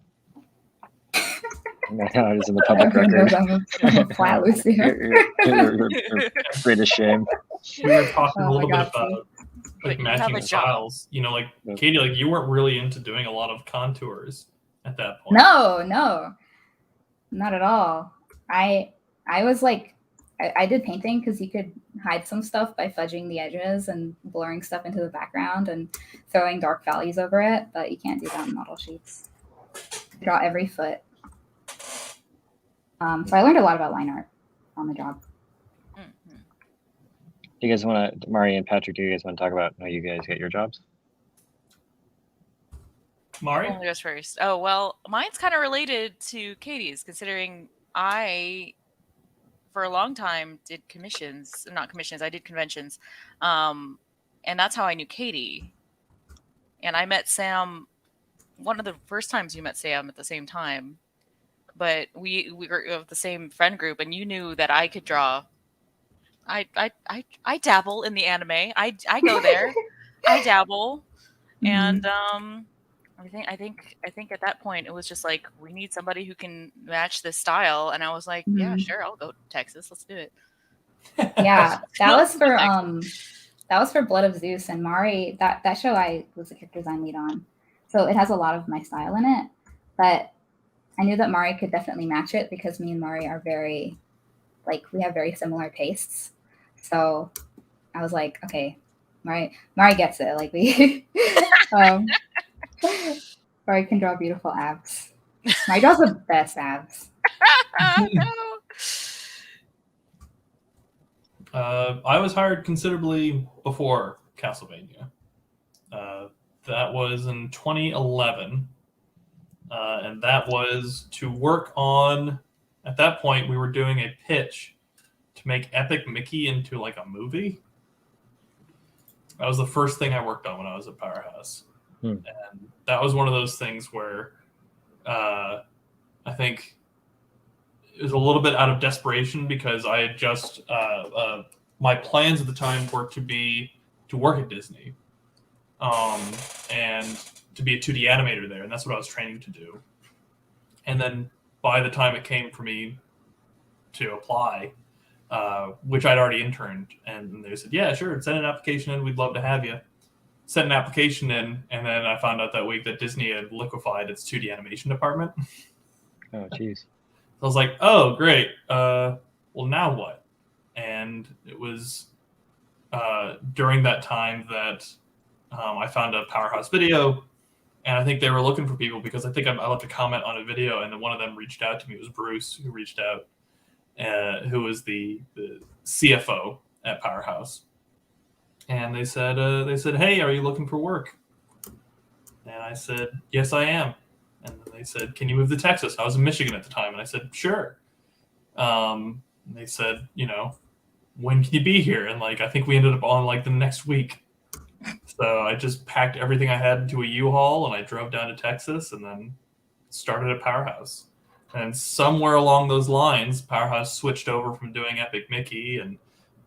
Now it is in the public record. I'm a flat Lucio. You're greatest shame. We were talking a little bit about like You have matching a styles. Like Katie, like you weren't really into doing a lot of contours at that point. No, not at all. I was like, I did painting because you could hide some stuff by fudging the edges and blurring stuff into the background and throwing dark values over it, but you can't do that in model sheets. Draw every foot. So I learned a lot about line art on the job. Do you guys want to, Mari and Patrick, do you guys want to talk about how you guys get your jobs? Mari? I'll go first. Oh, well, mine's kind of related to Katie's, considering I, for a long time, did commissions. Not commissions, I did conventions. And that's how I knew Katie. And I met Sam, one of the first times you met Sam at the same time. But we were of the same friend group, and you knew that I could draw. I dabble in the anime. I go there. I dabble. And I think at that point it was just like, we need somebody who can match this style, and I was like, yeah, sure, I'll go to Texas. Let's do it. Yeah, that was for Blood of Zeus, and Mari. That show I was the character design lead on, so it has a lot of my style in it. But I knew that Mari could definitely match it because me and Mari are very, like, we have very similar tastes. So I was like, okay, Mari gets it. Like we, Mari can draw beautiful abs. Mari draws the best abs. Oh, no. I was hired considerably before Castlevania. That was in 2011. And that was to work on, at that point, we were doing a pitch to make Epic Mickey into like a movie. That was the first thing I worked on when I was at Powerhouse. And that was one of those things where I think it was a little bit out of desperation because I had just, my plans at the time were to work at Disney and to be a 2D animator there. And that's what I was training to do. And then by the time it came for me to apply, which I'd already interned, and they said, yeah, sure, send an application in. We'd love to have you. Sent an application in, and then I found out that week that Disney had liquefied its 2D animation department. Oh, jeez. I was like, oh, great. Well, now what? And it was during that time that I found a Powerhouse video, and I think they were looking for people because I think I left a comment on a video, and then one of them reached out to me. It was Bruce who reached out, who was the CFO at Powerhouse. And they said, hey, are you looking for work? And I said, yes, I am. And then they said, can you move to Texas? I was in Michigan at the time. And I said, sure. And they said, when can you be here? And like, I think we ended up on like the next week. So I just packed everything I had into a U-Haul and I drove down to Texas and then started at Powerhouse. And somewhere along those lines, Powerhouse switched over from doing Epic Mickey and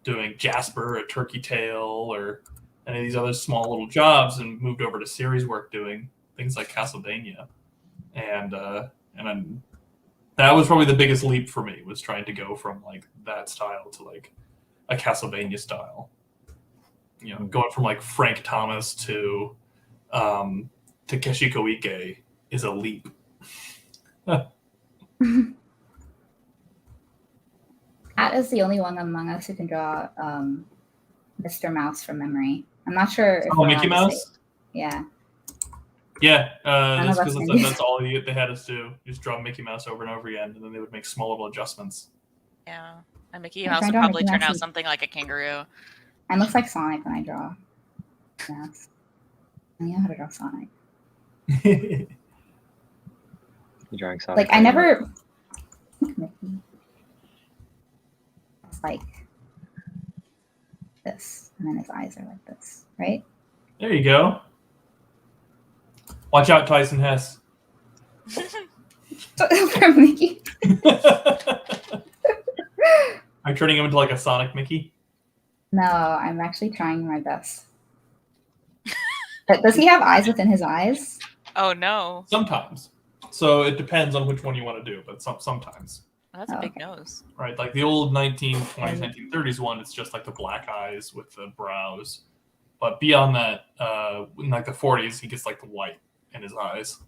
doing Jasper or Turkey Tail or any of these other small little jobs and moved over to series work doing things like Castlevania. And that was probably the biggest leap for me, was trying to go from like that style to like a Castlevania style. Going from like Frank Thomas to Takeshi Koike is a leap. Kat is the only one among us who can draw Mr. Mouse from memory. I'm not sure if Mickey Mouse? Yeah. Yeah, just because that's all they had us do. Just draw Mickey Mouse over and over again, and then they would make small little adjustments. Yeah, and Mickey Mouse would probably turn out something like a kangaroo. It looks like Sonic when I draw Mouse. I know how to draw Sonic. You're drawing Sonic. Like, I never... It's like this, and then his eyes are like this, right? There you go. Watch out, Tyson Hess. For Mickey. Are you turning him into like a Sonic Mickey? No, I'm actually trying my best. But does he have eyes within his eyes? Oh, no. Sometimes. So it depends on which one you want to do, but sometimes. Oh, that's a big nose. Right, like the old 1920s, 1930s one, it's just like the black eyes with the brows. But beyond that, in like the 40s, he gets like the white in his eyes.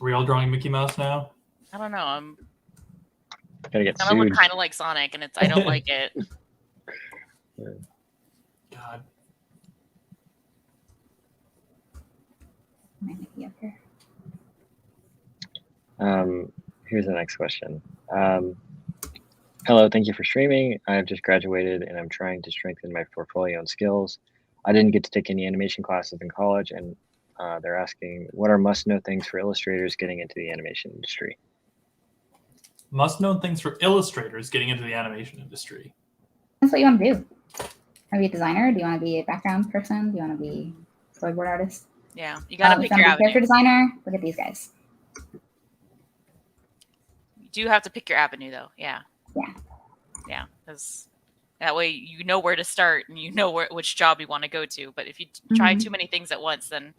Are we all drawing Mickey Mouse now? I don't know. I'm Gotta get some of them sued. look kind of like Sonic, and I don't like it. God. My Mickey up here. Here's the next question. Hello, thank you for streaming. I've just graduated and I'm trying to strengthen my portfolio and skills. I didn't get to take any animation classes in college, and they're asking, what are must-know things for illustrators getting into the animation industry? Must-know things for illustrators getting into the animation industry. That's what you want to do. Want to be a designer? Do you want to be a background person? Do you want to be a storyboard artist? Yeah, you gotta pick if you your want to be a character avenue. designer, look at these guys. You do have to pick your avenue, though. Yeah. Yeah. Yeah, because that way you know where to start and you know which job you want to go to. But if you try too many things at once, then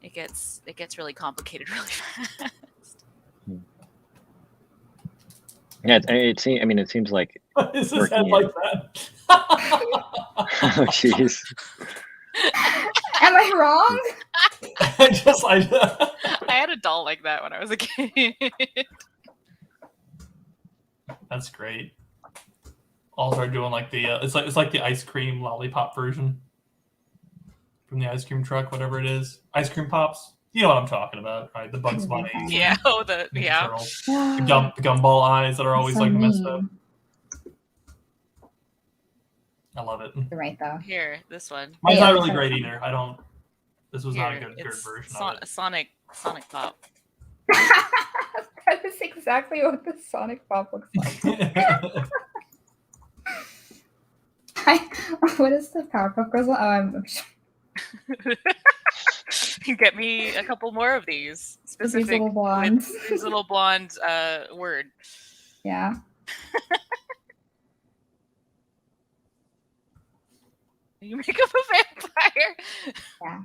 it gets really complicated really fast. Yeah, it seems like Is his head like that? oh jeez. Am I wrong? I had a doll like that when I was a kid. That's great. I'll start doing like the it's like the ice cream lollipop version from the ice cream truck, whatever it is. Ice cream pops. You know what I'm talking about, right? The Bugs Bunny, Yeah. Oh, the Ninja yeah. Turtles, the gumball eyes that are always So like messed up. mean. I love it. You're right, though. Here, this one. Mine's Yeah, not that's really great fine. either. I don't. This was not a good It's version of it. Sonic Pop. That is exactly what the Sonic Pop looks like. What is the Powerpuff Girls? Get me a couple more of these specific These little blondes. with these little blonde word. Yeah. You make up a vampire. Yeah.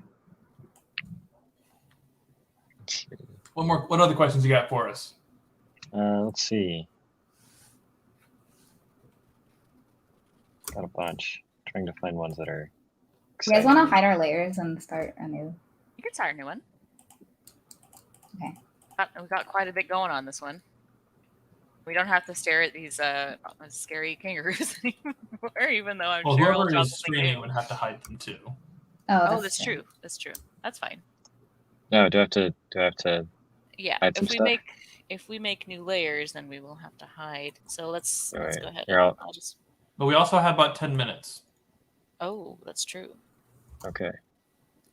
What other questions you got for us? Let's see. Got a bunch. Trying to find ones that are You guys exciting. want to hide our layers and start anew? You can start a new one. Okay. We got quite a bit going on this one. We don't have to stare at these scary kangaroos anymore, even though I'm Well, sure whoever I'll is streaming would have to hide them too. Oh, that's true. That's true. That's fine. No, do I have to? Yeah. Hide some stuff? If we make new layers, then we will have to hide. So let's All right. go ahead. Here, I'll just. But we also have about 10 minutes. Oh, that's true. Okay.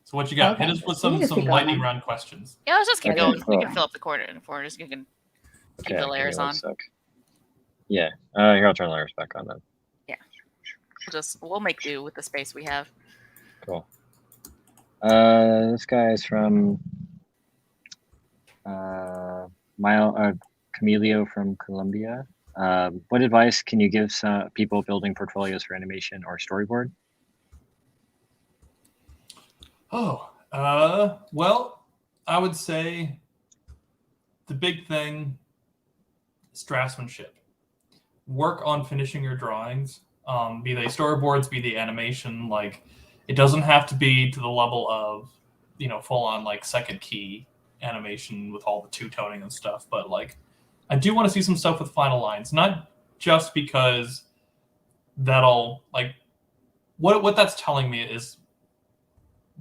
So what you got? Okay. Hit us with We some can just keep lightning going. round questions. Yeah, let's just keep Okay, going. We cool. can fill up the corner and just you can keep Okay. the layers give me on. one sec. Yeah. Here, I'll turn the layers back on then. We'll make do with the space we have. Cool. This guy is from Camilio from Colombia. What advice can you give some people building portfolios for animation or storyboard? Oh, well, I would say the big thing is draftsmanship. Work on finishing your drawings, be they storyboards, be the animation. Like, it doesn't have to be to the level of, full on like second key animation with all the two-toning and stuff. But like, I do want to see some stuff with final lines, not just because that'll like what that's telling me is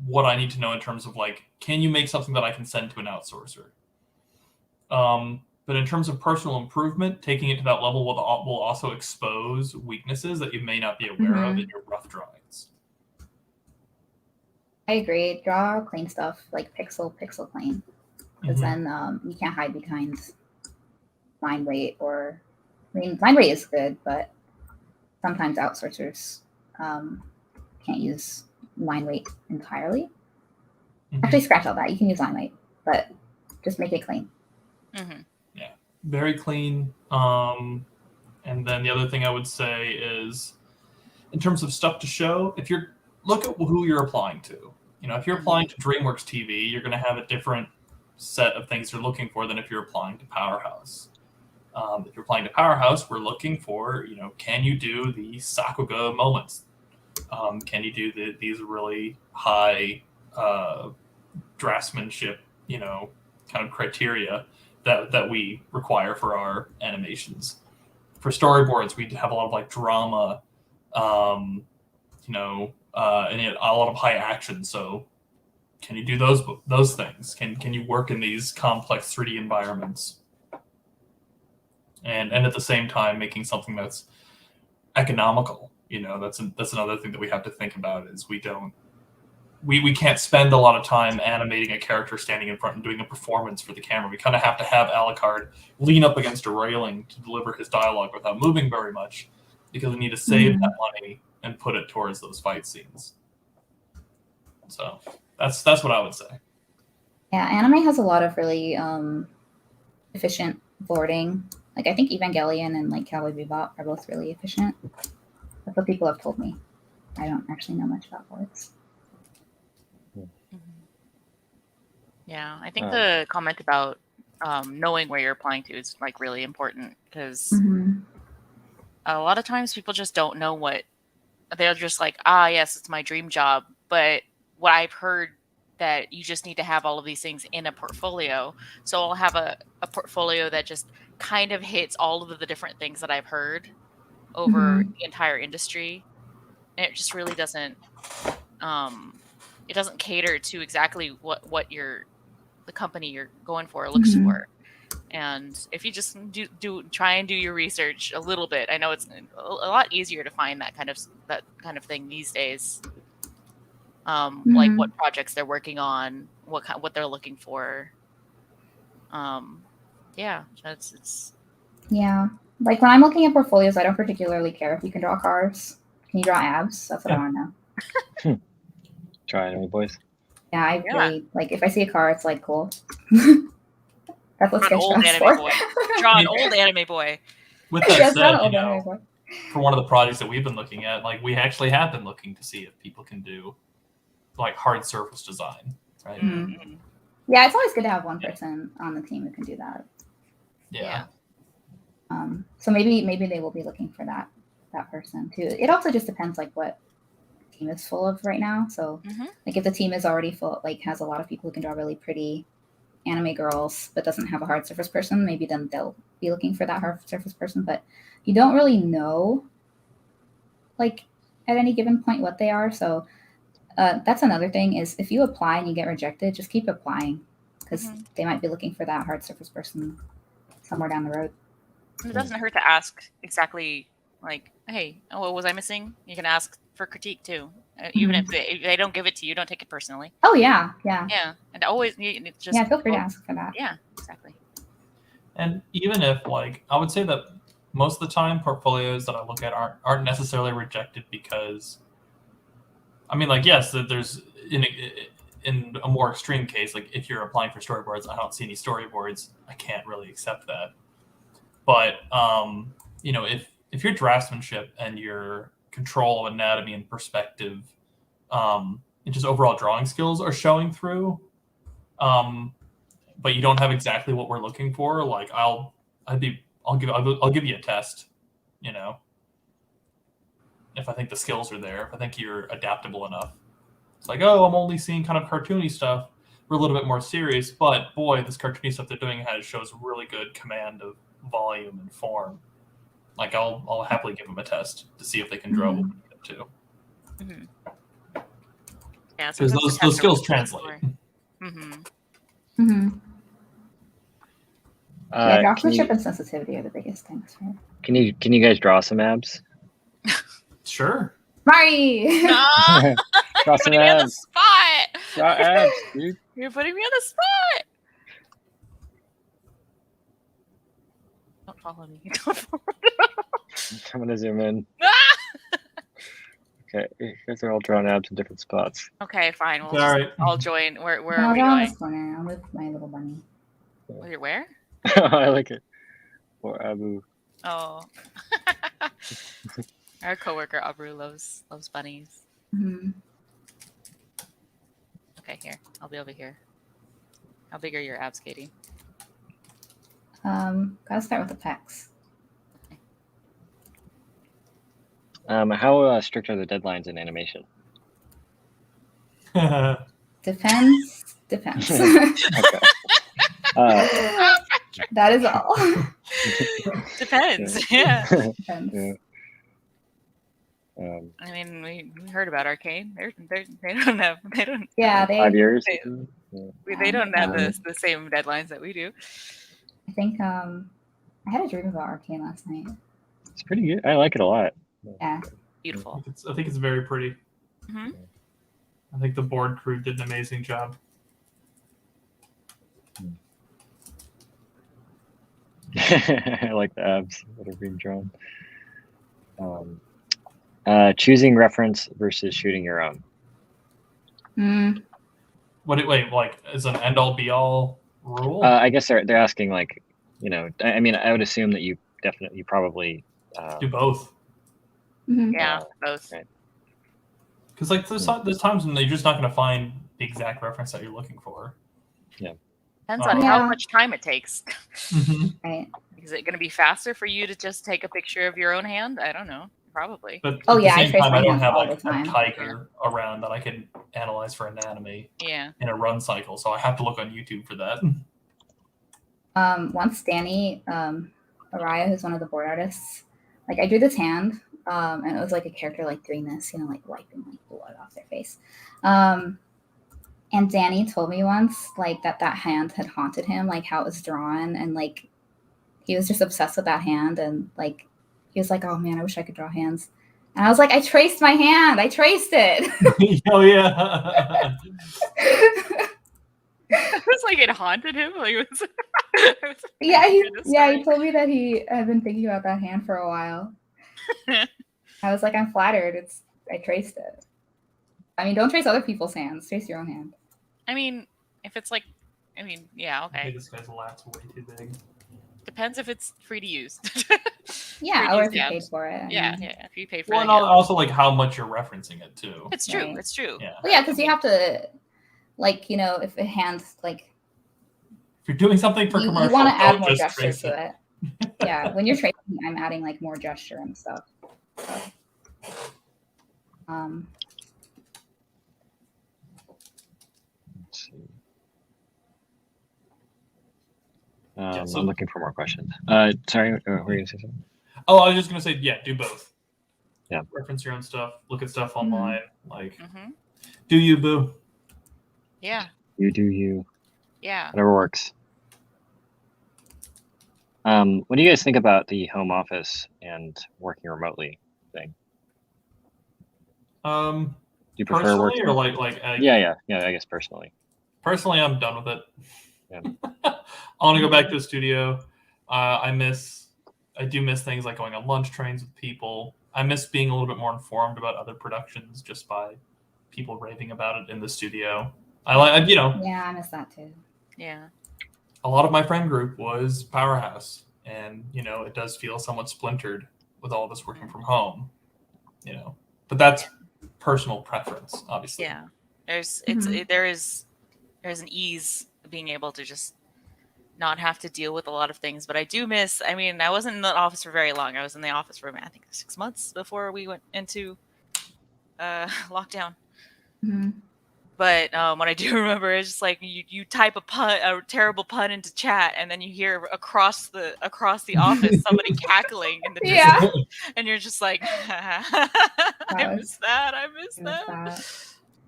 what I need to know in terms of like, can you make something that I can send to an outsourcer? But in terms of personal improvement, taking it to that level will also expose weaknesses that you may not be aware of in your rough drawings. I agree. Draw clean stuff, like pixel clean. Because then you can't hide behind line weight or... I mean, line weight is good, but sometimes outsourcers can't use line weight entirely. Actually, scratch all that. You can use line weight, but just make it clean. Yeah, very clean. And then the other thing I would say is, in terms of stuff to show, if you're look at who you're applying to. If you're applying to DreamWorks TV, you're going to have a different set of things you're looking for than if you're applying to Powerhouse. If you're applying to Powerhouse, we're looking for, can you do the Sakuga moments? Can you do these really high draftsmanship, kind of criteria that we require for our animations? For storyboards, we have a lot of like drama, and a lot of high action. So can you do those things? Can you work in these complex 3D environments? And at the same time making something that's economical. That's another thing that we have to think about is we can't spend a lot of time animating a character standing in front and doing a performance for the camera. We kind of have to have Alucard lean up against a railing to deliver his dialogue without moving very much, because we need to save that money and put it towards those fight scenes. So that's what I would say. Yeah, anime has a lot of really efficient boarding. Like, I think Evangelion and like Cowboy Bebop are both really efficient. That's what people have told me. I don't actually know much about boards. Yeah, I think the comment about knowing where you're applying to is like really important, because a lot of times people just don't know what they're just like, yes, it's my dream job. But what I've heard that you just need to have all of these things in a portfolio. So I'll have a portfolio that just kind of hits all of the different things that I've heard over the entire industry, and it just really doesn't. It doesn't cater to exactly what the company you're going for looks for. And if you just try and do your research a little bit, I know it's a lot easier to find that kind of thing these days. Like what projects they're working on, what they're looking for. Yeah, it's. Yeah, like when I'm looking at portfolios, I don't particularly care if you can draw cars. Can you draw abs? That's what I want to know. Try it, boys. Yeah, I really like. If I see a car, it's like cool. That's what Draw an old anime boy. Draw an old anime boy. With that said, for one of the projects that we've been looking at, like we actually have been looking to see if people can do like hard surface design, right? Mm-hmm. Yeah, it's always good to have one person on the team who can do that. Yeah. So maybe they will be looking for that person too. It also just depends like what the team is full of right now. So like if the team is already full, like has a lot of people who can draw really pretty anime girls, but doesn't have a hard surface person, maybe then they'll be looking for that hard surface person. But you don't really know, like at any given point, what they are. So that's another thing is if you apply and you get rejected, just keep applying because they might be looking for that hard surface person somewhere down the road. It doesn't hurt to ask exactly like, hey, what was I missing? You can ask for critique too. Even if they don't give it to you, don't take it personally. Oh, yeah. And always just feel free to ask for that. Yeah, exactly. And even if, like, I would say that most of the time portfolios that I look at aren't necessarily rejected because, I mean, like, yes, there's in a more extreme case, like if you're applying for storyboards, I don't see any storyboards, I can't really accept that. But if your draftsmanship and your control of anatomy and perspective, and just overall drawing skills are showing through, but you don't have exactly what we're looking for, like I'll give you a test, if I think the skills are there, if I think you're adaptable enough. It's like, oh, I'm only seeing kind of cartoony stuff. We're a little bit more serious, but boy, this cartoony stuff they're doing shows really good command of volume and form. Like I'll happily give them a test to see if they can draw what we need them to. Yeah, because those skills translate. Yeah, draftsmanship and sensitivity are the biggest things. Right? Can you guys draw some abs? Sure. Mari! Draw You're some putting me on the abs. spot. Draw abs, dude. You're putting me on the spot. Don't follow me. Don't follow me. I'm gonna zoom in. Okay, you guys are all drawing abs in different spots. Okay, fine. I'll join. Where I'll are we draw in going? this corner. I'll move my little bunny. Where? I like it. Or Abu. Oh. Our coworker Abu loves bunnies. Okay, here. I'll be over here. How big are your abs, Katie? Gotta start with the pecs. How strict are the deadlines in animation? Depends. Okay. That is all. Depends. Yeah. Depends. Yeah. I mean, we heard about Arcane. They don't have. Yeah, 5 years. They don't have the same deadlines that we do. I think I had a dream about Arcane last night. It's pretty good. I like it a lot. Yeah. Beautiful. I think it's very pretty. I think the board crew did an amazing job. I like the abs that are being drawn. Choosing reference versus shooting your own. Wait, like is an end all be all rule? I guess they're asking like, I mean, I would assume that you probably do both. Yeah, both. Because like there's times when you're just not going to find the exact reference that you're looking for. Yeah. Depends on how much time it takes. Right. Is it going to be faster for you to just take a picture of your own hand? I don't know. Probably. But I trace my I don't hands have all like the time. a tiger around that I can analyze for anatomy. Yeah. In a run cycle, so I have to look on YouTube for that. Once Danny Araya, who's one of the board artists, like I drew this hand, and it was like a character like doing this, you know, like wiping like blood off their face. And Danny told me once like that hand had haunted him, like how it was drawn, and like he was just obsessed with that hand, and like he was like, oh man, I wish I could draw hands. And I was like, I traced my hand. I traced it. Oh yeah. It was like it haunted him. Like it was. Yeah, he told me that he had been thinking about that hand for a while. I was like, I'm flattered. I traced it. I mean, don't trace other people's hands. Trace your own hand. I mean, if it's like, yeah, okay. This guy's lat's way too big. Depends if it's free to use. Yeah, or if you paid for it. Yeah, if you paid for it. Well, and also like how much you're referencing it too. It's true. Right. It's true. Yeah. Well, yeah, because you have to, like, you know, if a hand's like. If you're doing something for commercial, you want to add more just gesture trace to it. Yeah, when you're tracing, I'm adding like more gesture and stuff. So, Let's see. so- I'm looking for more questions. Sorry, were you going to say something? Oh, I was just gonna say, yeah, do both. Yeah. Reference your own stuff. Look at stuff online. Like, Mm-hmm. do you, boo? Yeah. You do you. Yeah. Whatever works. What do you guys think about the home office and working remotely thing? Do you prefer Personally, working? or like Yeah. I guess personally. Personally, I'm done with it. Yeah. I want to go back to a studio. I do miss things like going on lunch trains with people. I miss being a little bit more informed about other productions just by people raving about it in the studio. yeah, I miss that too. Yeah. A lot of my friend group was Powerhouse, and it does feel somewhat splintered with all of us working from home. But that's personal preference, obviously. Yeah. There's an ease of being able to just not have to deal with a lot of things. But I do miss, I wasn't in the office for very long. I was in the office for, I think, 6 months before we went into lockdown. Mm-hmm. But what I do remember is just like you type a terrible pun into chat, and then you hear across the office somebody cackling in the distance, and you're just like, I miss that.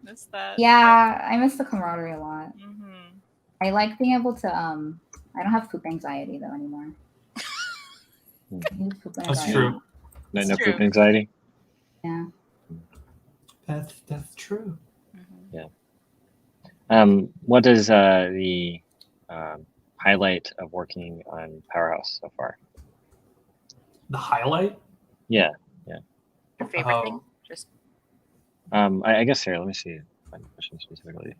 Miss that. Yeah, I miss the camaraderie a lot. Mm-hmm. I like being able to. I don't have poop anxiety though anymore. That's true. No poop anxiety. Yeah. That's true. Mm-hmm. Yeah. What is the highlight of working on Powerhouse so far? The highlight? Yeah. Your favorite thing? Just. I guess here. Let me see. Find the question specifically.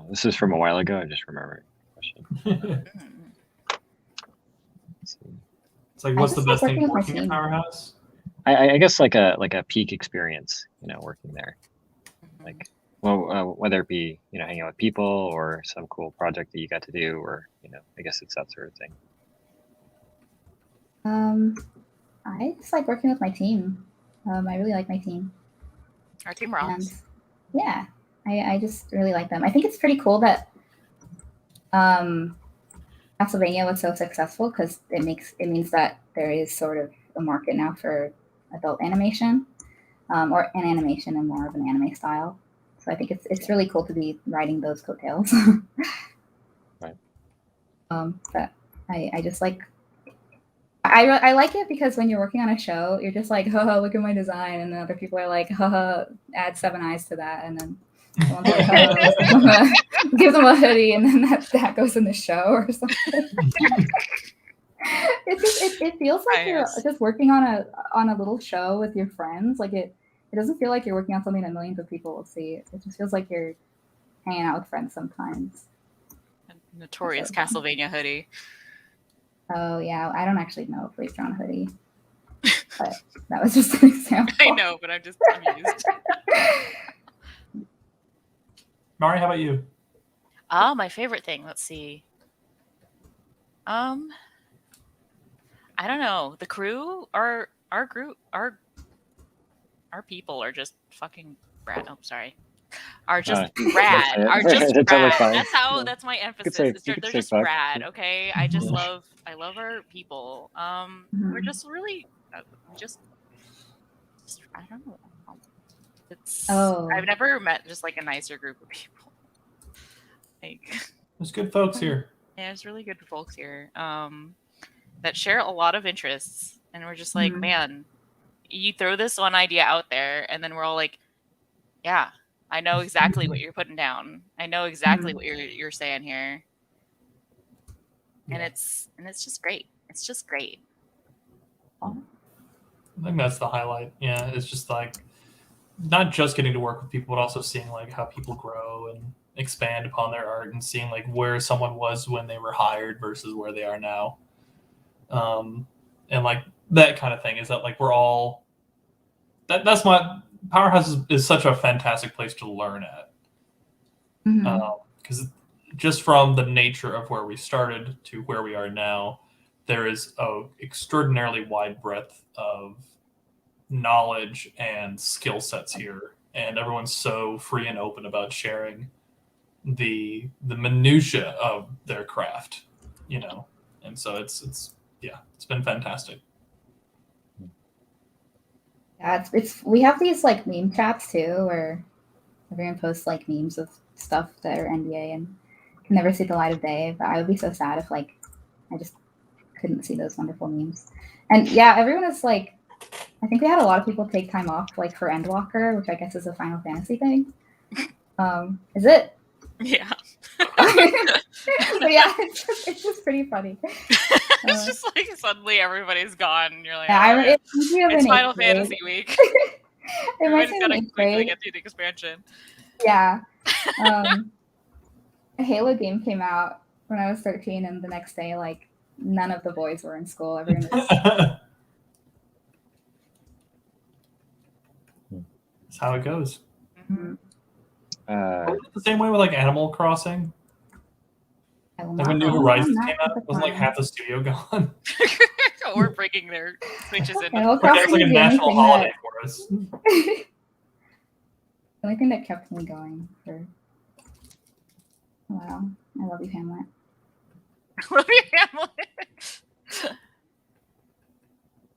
This is from a while ago. I just remembered the question. Let's see. It's like, what's the best thing working at Powerhouse? I guess like a peak experience. Working there. Like. Well, whether it be hanging out with people or some cool project that you got to do, or I guess it's that sort of thing. I just like working with my team. I really like my team. Our team rocks. And, yeah, I just really like them. I think it's pretty cool that Castlevania was so successful because it means that there is sort of a market now for adult animation, or an animation in more of an anime style. So I think it's really cool to be riding those coattails. Right. But I just like I like it because when you're working on a show, you're just like, haha, look at my design, and then other people are like, haha, add 7 eyes to that, and then someone's like, give them a hoodie, and then that goes in the show or something. It feels like you're just working on a little show with your friends. Like it doesn't feel like you're working on something that millions of people will see. It just feels like you're hanging out with friends sometimes. A notorious Castlevania hoodie. Oh yeah, I don't actually know if we've drawn a hoodie, but that was just an example. I know, but I'm just amused. Mari, how about you? My favorite thing. Let's see. I don't know. The crew, our group, our people are just fucking rad. Oh, sorry. are just That's rad. it. Are just That's totally rad. fine. That's my emphasis. say- Is you they're could say just fuck. rad. Okay, I Mm-hmm. love our people. We're just really just I don't know. It's Oh. I've never met just like a nicer group of people. Like There's good folks here. yeah, there's really good folks here. That share a lot of interests, and we're just like, Mhm. man, you throw this one idea out there, and then we're all like, yeah, I know exactly what you're putting down. I know exactly what you're saying here, and Yeah. it's just great. It's just great. I think that's the highlight. Yeah, it's just like not just getting to work with people, but also seeing like how people grow and expand upon their art, and seeing like where someone was when they were hired versus where they are now. And like that kind of thing is that like we're all that's my Powerhouse is such a fantastic place to learn at, because just from the nature of where we started to where we are now, there is a extraordinarily wide breadth of knowledge and skill sets here, and everyone's so free and open about sharing the minutia of their craft, you know. And so it's been fantastic. Yeah, it's we have these like meme chats too, where everyone posts like memes of stuff that are NDA and can never see the light of day. But I would be so sad if like I just couldn't see those wonderful memes. And yeah, everyone is like, I think we had a lot of people take time off like for Endwalker, which I guess is a Final Fantasy thing. Is it? Yeah. But yeah, it's just pretty funny. It's just like suddenly everybody's gone, and you're like, Yeah, oh, it's Final Fantasy week. It Everybody's reminds got me to of quickly grade. get through the expansion. Yeah. A Halo game came out when I was 13, and the next day, like, none of the boys were in school. Everyone was. That's how it goes. Mhm. Was it the same way with like Animal Crossing? I will Like not when New comment Horizons on that came at out, the wasn't like time. half the studio gone? Or breaking their switches into Animal Like that was Crossing like a is the only national thing holiday that for us. the only thing that kept me going for a while. I love you, Hamlet. Love you, Hamlet.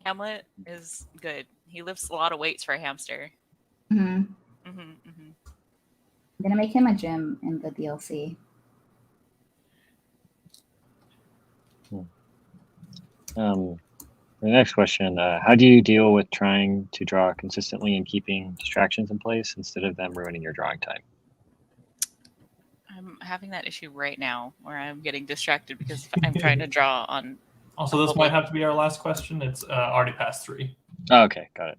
Hamlet is good. He lifts a lot of weights for a hamster. Mm-hmm. Mm-hmm, mm-hmm. I'm gonna make him a gym in the DLC. The next question, how do you deal with trying to draw consistently and keeping distractions in place instead of them ruining your drawing time? I'm having that issue right now where I'm getting distracted because I'm trying to draw on. Also, this might have to be our last question. It's already past 3. Oh, okay, got it.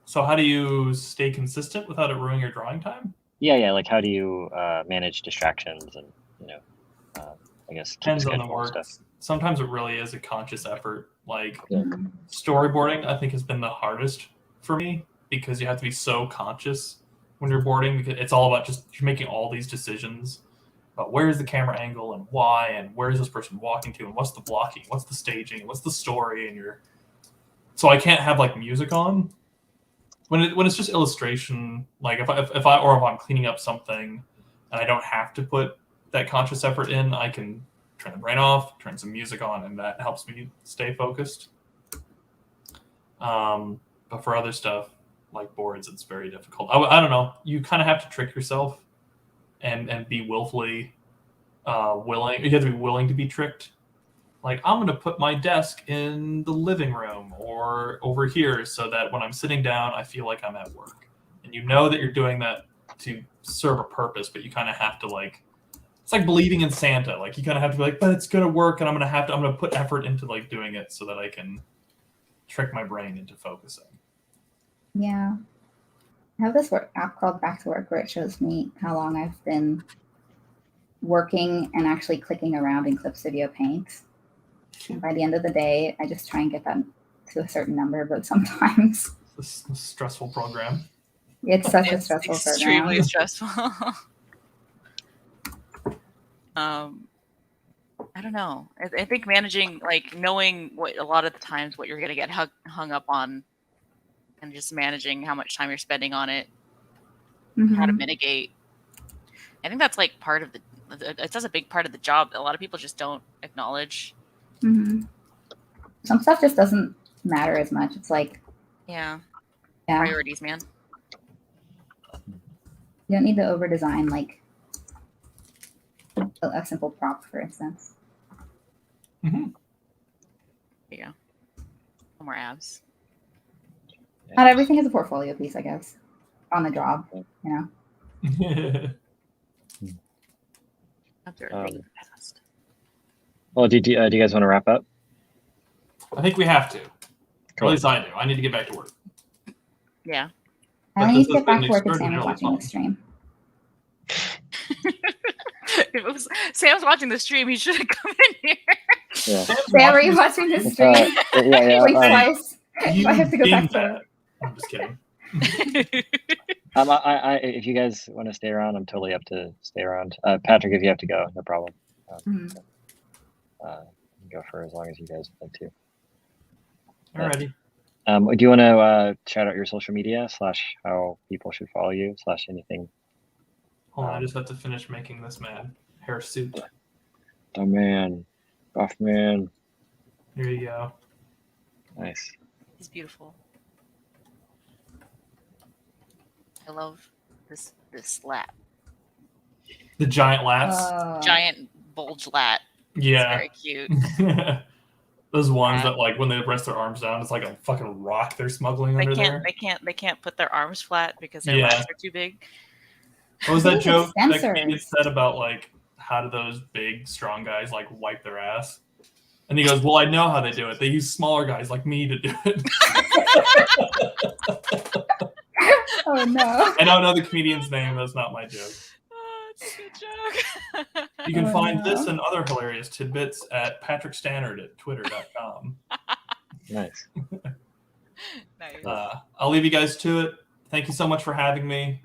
So how do you stay consistent without it ruining your drawing time? Yeah, like how do you manage distractions and, you know, I guess keep Depends on the schedule and work. stuff. Sometimes it really is a conscious effort. Like Yeah. storyboarding, I think has been the hardest for me because you have to be so conscious when you're boarding, because it's all about just you're making all these decisions about where's the camera angle and why and where is this person walking to and what's the blocking, what's the staging, what's the story, and so I can't have like music on when it's just illustration. Like if I'm cleaning up something and I don't have to put that conscious effort in, I can turn the brain off, turn some music on, and that helps me stay focused. But for other stuff like boards, it's very difficult. I don't know. You kind of have to trick yourself and be willfully willing. You have to be willing to be tricked. Like, I'm going to put my desk in the living room or over here so that when I'm sitting down, I feel like I'm at work. And you know that you're doing that to serve a purpose, but you kind of have to like, it's like believing in Santa. Like you kind of have to be like, but it's going to work, and I'm going to put effort into like doing it so that I can trick my brain into focusing. Yeah. I have this app called Back to Work where it shows me how long I've been working and actually clicking around in Clip Studio Paint. And by the end of the day, I just try and get that to a certain number, but sometimes This stressful program. it's such a stressful extremely program. stressful. I don't know. I think managing, like knowing what a lot of the times what you're going to get hung up on, and just managing how much time you're spending on it how to Mhm. mitigate. I think that's like part of it's a big part of the job that a lot of people just don't acknowledge. Mhm. Some stuff just doesn't matter as much. It's like, Yeah. yeah, Priorities, man. you don't need to over design like a simple prop, for instance. Mm-hmm. There you go. No more abs. Not everything is a portfolio piece, I guess, on the job. You know. Abs are a thing of the past. Well, do you guys want to wrap up? I think we have to. Or Cool. at least I do. I need to get back to work. Yeah. I But only need this to has get back been to work if Sam is extraordinarily watching fun. the stream. If it was Sam's watching the stream, he should have come in here. Yeah. Sam, are you watching the stream? Yeah. Like twice. You I have to go back deemed to work. that. I'm just kidding. I if you guys want to stay around, I'm totally up to stay around. Patrick, if you have to go, no problem. Mhm. Go for as long as you guys would like to. Alrighty. Do you want to shout out your social media / how people should follow you / anything? Hold on, I just have to finish making this man hair suit. Oh man, buff man, Here you go. nice. He's beautiful. I love this lat. The giant lats. Giant bulge lat. It's Yeah. very cute. Those ones that like when they rest their arms down, it's like a fucking rock they're smuggling under there. They can't put their arms flat because their Yeah. lats are too big. What was that These joke that Spencers. comedian said about like how do those big strong guys like wipe their ass? And he goes, "Well, I know how they do it. They use smaller guys like me to do it." Oh no. I don't know the comedian's name. That's not my joke. Oh, it's a good joke. You can Oh, find no. this and other hilarious tidbits at Patrick Stannard at twitter.com. Nice. Nice. I'll leave you guys to it. Thank you so much for having me.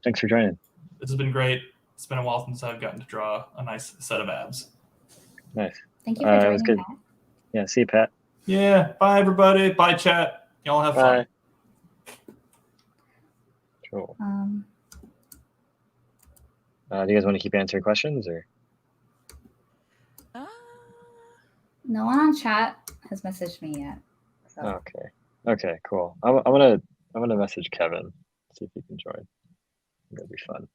Thanks for joining. This has been great. It's been a while since I've gotten to draw a nice set of abs. Nice. Thank you for It joining. was good. Pat. Yeah. See you, Pat. Yeah. Bye, everybody. Bye, chat. Y'all have fun. Bye. Cool. Do you guys want to keep answering questions or? No one on chat has messaged me yet. So. Okay. Okay. Cool. I'm gonna message Kevin, see if he can join. That'd be fun.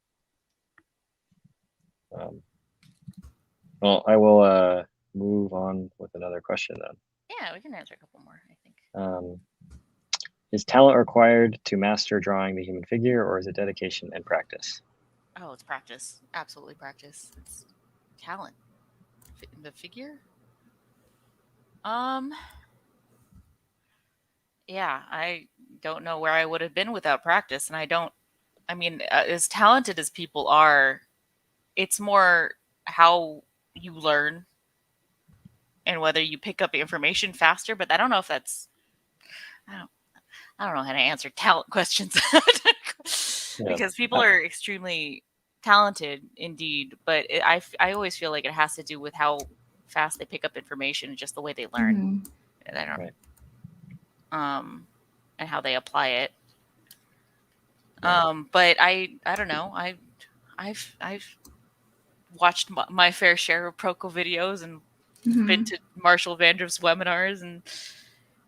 Well, I will move on with another question then. Yeah, we can answer a couple more, I think. Is talent required to master drawing the human figure, or is it dedication and practice? Oh, it's practice. Absolutely practice. It's talent. The figure? Yeah, I don't know where I would have been without practice. And as talented as people are, it's more how you learn and whether you pick up information faster. But I don't know if that's, I don't know how to answer talent questions because people are extremely talented indeed. But I always feel like it has to do with how fast they pick up information and just the way they learn. Mhm. And I don't, Right. and how they apply it. But I don't know. I've watched my fair share of Proko videos and Mhm. been to Marshall Vandriff's webinars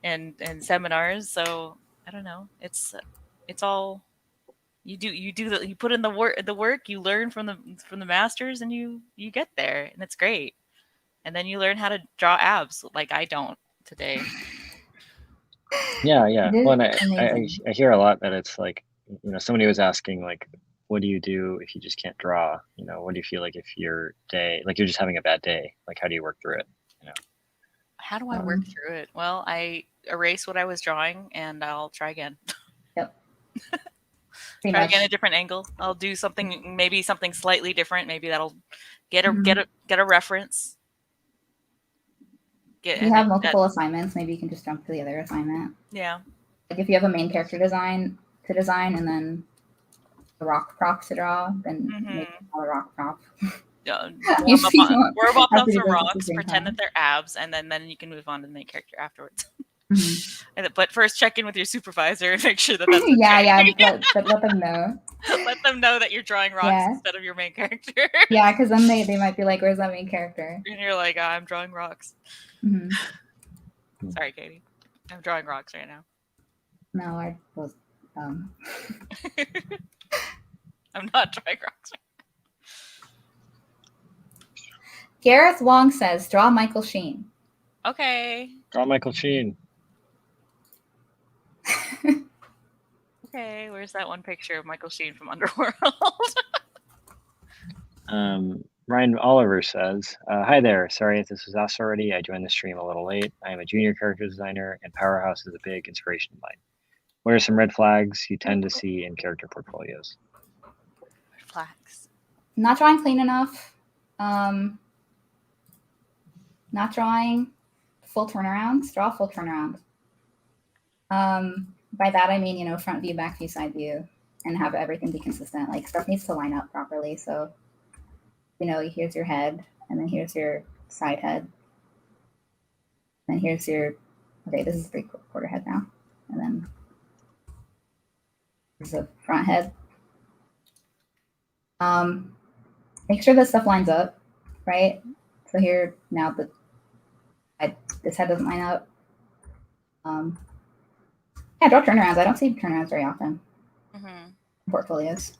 and seminars. So I don't know. It's all you put in the work, you learn from the masters, and you get there, and it's great. And then you learn how to draw abs like I don't today. Yeah. It Well, and is amazing. I hear a lot that it's like, somebody was asking like, what do you do if you just can't draw? What do you feel like if your day, like you're just having a bad day? Like, how do you work through it? How do I work through it? Well, I erase what I was drawing and I'll try again. Yep. Try again a different angle. I'll do maybe something slightly different. Maybe that'll get a reference. If you have multiple assignments, maybe you can just jump to the other assignment. Yeah. Like if you have a main character design and then a rock prop to draw, then make a rock prop. Warm up on some rocks, pretend that they're abs, and then you can move on to the main character afterwards. But first, check in with your supervisor and make sure that that's okay. yeah. Let them know. Let them know that you're drawing rocks instead of your main character. Yeah, because then they might be like, "Where's that main character?" And you're like, I'm drawing rocks. Sorry, Katie. I'm drawing rocks right now. No, I was. I'm not drawing rocks. Gareth Wong says, "Draw Michael Sheen." Okay. Draw Michael Sheen. Okay, where's that one picture of Michael Sheen from Underworld? Ryan Oliver says, "Hi there. Sorry if this was asked already. I joined the stream a little late. I am a junior character designer, and Powerhouse is a big inspiration of mine. What are some red flags you tend to see in character portfolios?" Red flags. Not drawing clean enough. Not drawing full turnarounds. Draw a full turnaround. By that I mean, front view, back view, side view, and have everything be consistent. Like, stuff needs to line up properly. So, here's your head, and then here's your side head. And here's your, okay, this is a 3/4 head now. And then this is a front head. Make sure this stuff lines up, right? So here, now this head doesn't line up. Yeah, draw turnarounds. I don't see turnarounds very often in portfolios.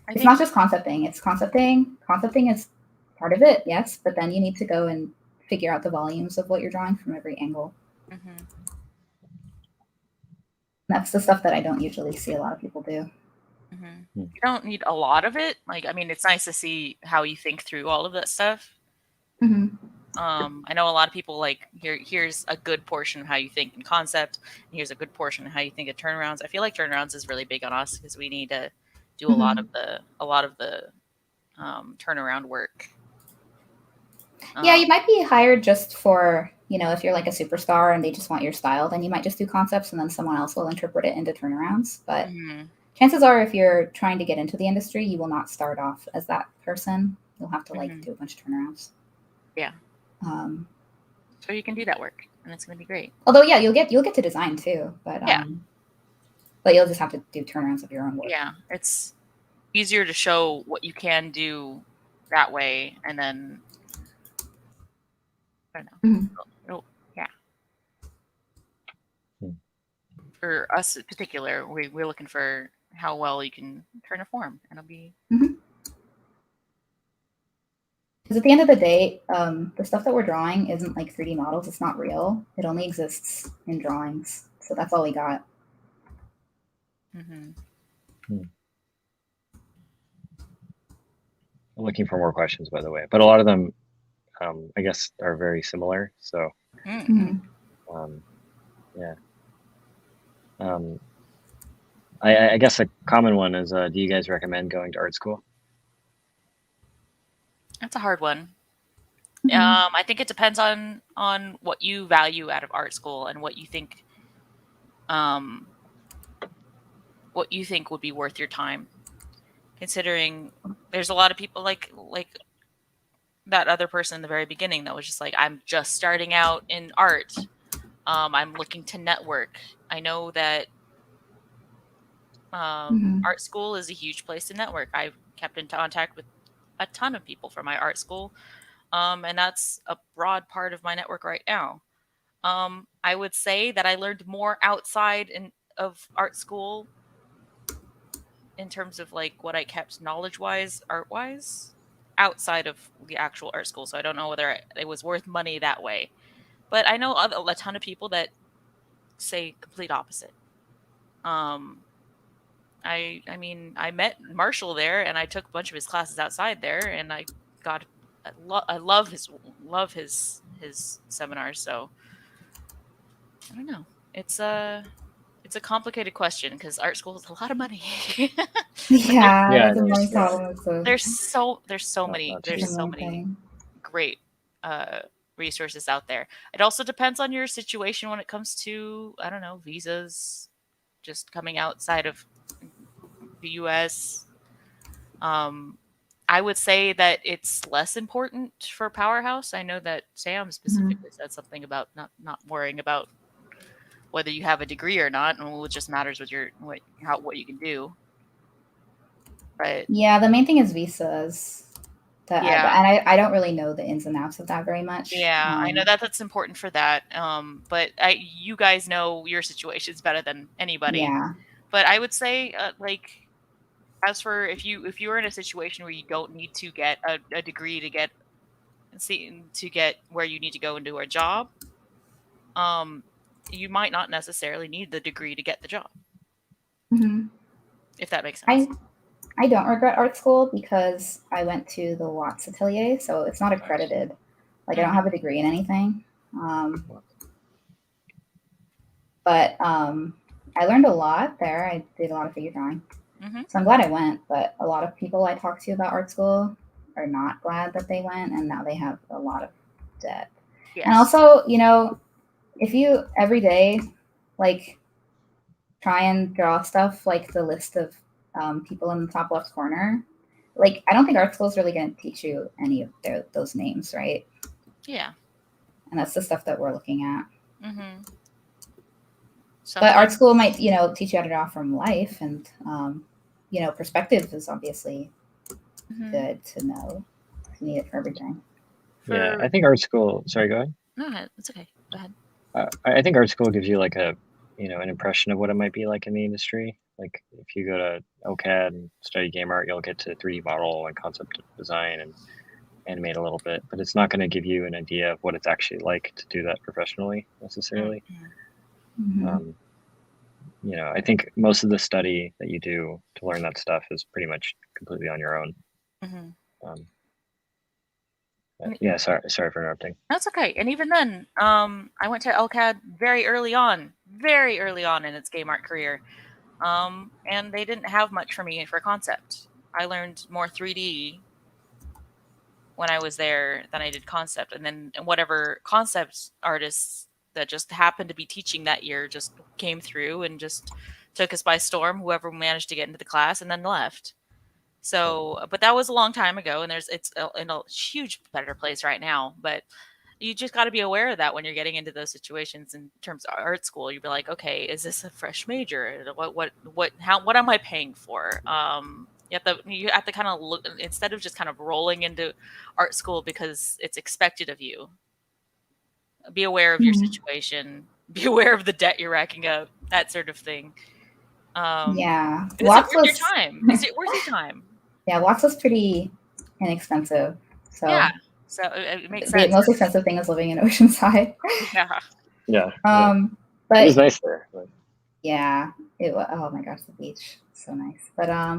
It's not just concepting. It's concepting. Concepting is part of it, yes, but then you need to go and figure out the volumes of what you're drawing from every angle. That's the stuff that I don't usually see a lot of people do. You don't need a lot of it. It's nice to see how you think through all of that stuff. I know a lot of people here's a good portion of how you think in concept, and here's a good portion of how you think of turnarounds. I feel like turnarounds is really big on us because we need to do a lot of the turnaround work. Yeah, you might be hired just for, if you're like a superstar and they just want your style, then you might just do concepts and then someone else will interpret it into turnarounds. But chances are, if you're trying to get into the industry, you will not start off as that person. You'll have to do a bunch of turnarounds. Yeah. So you can do that work, and it's going to be great. Although, yeah, you'll get to design too, but but you'll just have to do turnarounds of your own work. Yeah, it's easier to show what you can do that way, and then I don't know. For us in particular, we're looking for how well you can turn a form, and it'll be. Because at the end of the day, the stuff that we're drawing isn't like 3D models. It's not real. It only exists in drawings. So that's all we got. I'm looking for more questions, by the way. But a lot of them, I guess, are very similar. So, yeah. I guess a common one is, do you guys recommend going to art school? That's a hard one. I think it depends on what you value out of art school and what you think would be worth your time. Considering there's a lot of people like that other person in the very beginning that was just like, I'm just starting out in art. I'm looking to network. I know that art school is a huge place to network. I've kept in contact with a ton of people from my art school, and that's a broad part of my network right now. I would say that I learned more outside of art school in terms of what I kept knowledge-wise, art-wise, outside of the actual art school. So I don't know whether it was worth money that way. But I know a ton of people that say complete opposite. I met Marshall there, and I took a bunch of his classes outside there, and I love his seminars. So I don't know. It's a complicated question because art school is a lot of money. That's a money problem. There's so many great resources out there. It also depends on your situation when it comes to, I don't know, visas, just coming outside of the U.S. I would say that it's less important for Powerhouse. I know that Sam specifically said something about not worrying about whether you have a degree or not, and it just matters with what you can do. But yeah, the main thing is visas. Yeah. And I don't really know the ins and outs of that very much. Yeah, I know that's important for that. But you guys know your situations better than anybody. Yeah. But I would say, like, as for if you're in a situation where you don't need to get a degree to get where you need to go and do a job, you might not necessarily need the degree to get the job. Mm-hmm. If that makes sense. I don't regret art school because I went to the Watts Atelier, so it's not accredited. Like, I don't have a degree in anything. But I learned a lot there. I did a lot of figure drawing. Mm-hmm. So I'm glad I went, but a lot of people I talked to about art school are not glad that they went, and now they have a lot of debt. Yes. And also, you know, if you every day, like, try and draw stuff like the list of people in the top left corner, like, I don't think art school is really going to teach you any of those names, right? Yeah. And that's the stuff that we're looking at. Mm-hmm. But art school might, you know, teach you how to draw from life, and you know, perspective is obviously good to know. You need it for everything. Yeah, I think art school. Sorry, go ahead. No, it's okay. Go ahead. I think art school gives you like an impression of what it might be like in the industry. Like if you go to OCAD and study game art, you'll get to 3D model and concept design and animate a little bit, but it's not going to give you an idea of what it's actually like to do that professionally necessarily. Mm-hmm. You know, I think most of the study that you do to learn that stuff is pretty much completely on your own. Mm-hmm. Yeah, sorry for interrupting. That's okay. And even then, I went to LCAD very early on in its game art career. And they didn't have much for me for concept. I learned more 3D when I was there than I did concept. And then whatever concept artists that just happened to be teaching that year just came through and just took us by storm, whoever managed to get into the class, and then left. So, but that was a long time ago, and it's in a huge better place right now. But you just got to be aware of that when you're getting into those situations in terms of art school. You'd be like, okay, is this a fresh major? What am I paying for? You have to kind of look, instead of just kind of rolling into art school because it's expected of you. Be aware of your situation. Be aware of the debt you're racking up. That sort of thing. Yeah. Is it worth your time? Is it worth your time? Yeah, Watts was pretty inexpensive. So yeah. So it makes sense. The most expensive thing is living in Oceanside. Yeah. But it was nice there. But... Yeah. Oh my gosh, the beach. So nice. But I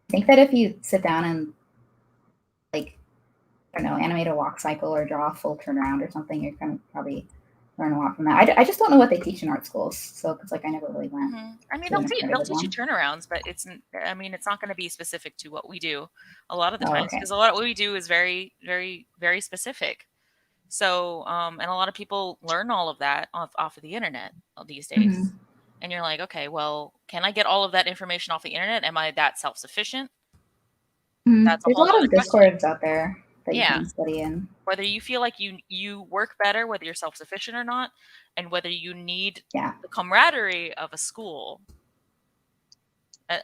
think that if you sit down and, like, I don't know, animate a walk cycle or draw a full turnaround or something, you're going to probably learn a lot from that. I just don't know what they teach in art schools, so because I never really went. I mean, they'll teach you turnarounds, but it's not going to be specific to what we do a lot of the times, because a lot of what we do is very, very, very specific. So, and a lot of people learn all of that off of the internet these days. And you're like, okay, well, can I get all of that information off the internet? Am I that self-sufficient? There's a lot of Discords out there that you can study in. Whether you feel like you work better, whether you're self-sufficient or not, and whether you need the camaraderie of a school,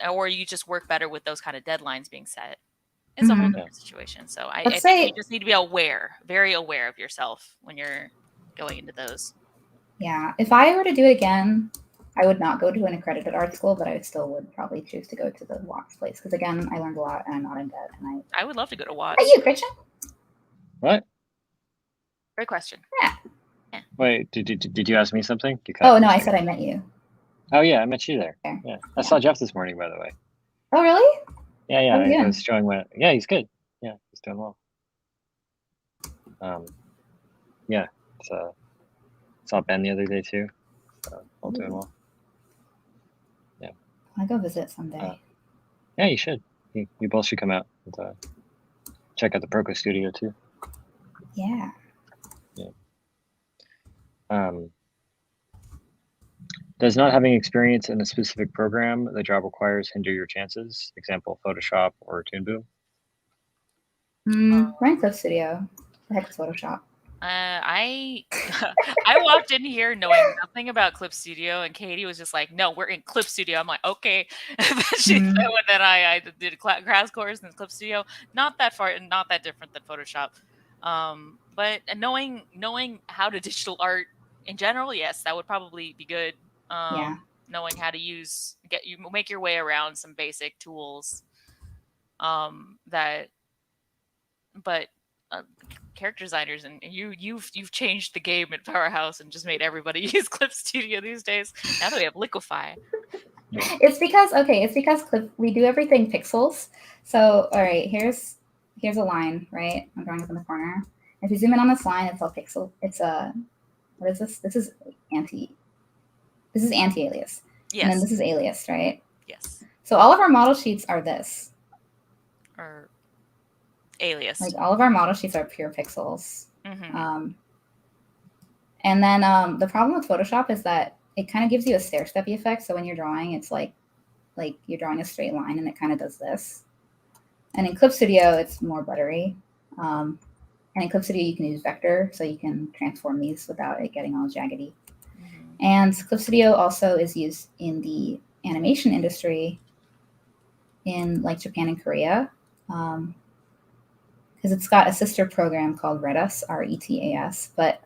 or you just work better with those kind of deadlines being set. It's a whole different situation. So I think you just need to be very aware of yourself when you're going into those. Yeah. If I were to do it again, I would not go to an accredited art school, but I still would probably choose to go to the Watts place because, again, I learned a lot and I'm not in debt. And I would love to go to Watts. Are you, Christian? What? Great question. Yeah. Wait, did you ask me something? Oh, no, I said I met you. Oh, yeah, I met you there. Yeah. I saw Jeff this morning, by the way. Oh, really? Yeah. I was showing yeah, he's good. Yeah, he's doing well. Yeah, saw Ben the other day too. So all doing well. Yeah. I'll go visit someday. Yeah, you should. You both should come out and check out the Proko studio too. Yeah. Does not having experience in a specific program the job requires hinder your chances? Example, Photoshop or Toon Boom? Mine's Studio. The heck is Photoshop? I I walked in here knowing nothing about Clip Studio, and Katie was just like, "No, we're in Clip Studio." I'm like, "Okay." And then Mhm. then I did a crash course in Clip Studio. Not that far and not that different than Photoshop. But knowing how to digital art in general, yes, that would probably be good. Yeah. Knowing how to make your way around some basic tools. That, but character designers and you've changed the game at Powerhouse and just made everybody use Clip Studio these days. Now that we have Liquify. It's because we do everything pixels. So all right, here's a line, right? I'm drawing up in the corner. If you zoom in on this line, it's all pixel. It's a what is this? This is anti-alias. Yes. And then this is alias, right? Yes. So all of our model sheets are this. Or alias. Like all of our model sheets are pure pixels. Mm-hmm. And then the problem with Photoshop is that it kind of gives you a stair-steppy effect. So when you're drawing, it's like you're drawing a straight line and it kind of does this. And in Clip Studio, it's more buttery. And in Clip Studio, you can use vector, so you can transform these without it getting all jaggedy. Mm-hmm. And Clip Studio also is used in the animation industry in like Japan and Korea, because it's got a sister program called Retas, RETAS, but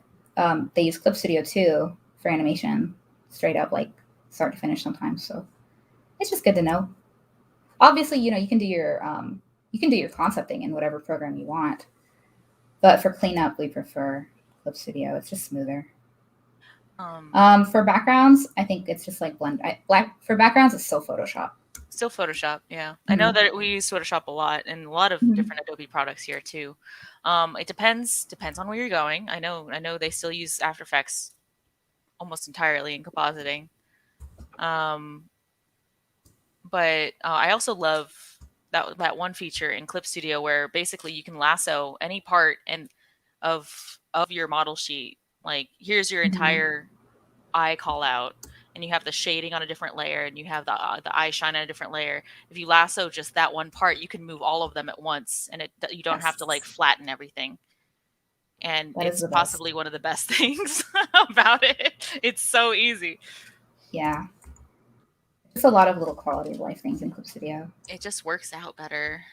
they use Clip Studio too for animation, straight up like start to finish sometimes. So it's just good to know. Obviously, you can do your concepting in whatever program you want, but for cleanup, we prefer Clip Studio. It's just smoother. For backgrounds, I think it's just like blend. For backgrounds, it's still Photoshop. Still Photoshop, yeah. Mm-hmm. I know that we use Photoshop a lot and a lot of different Adobe products here too. It depends on where you're going. I know they still use After Effects almost entirely in compositing. But I also love that one feature in Clip Studio where basically you can lasso any part of your model sheet. Like here's your entire eye call out, and you have the shading on a different layer, and you have the eye shine on a different layer. If you lasso just that one part, you can move all of them at once, and you don't have to like flatten everything. And it's possibly one of the best things about it. It's so easy. Yeah. There's a lot of little quality of life things in Clip Studio. It just works out better.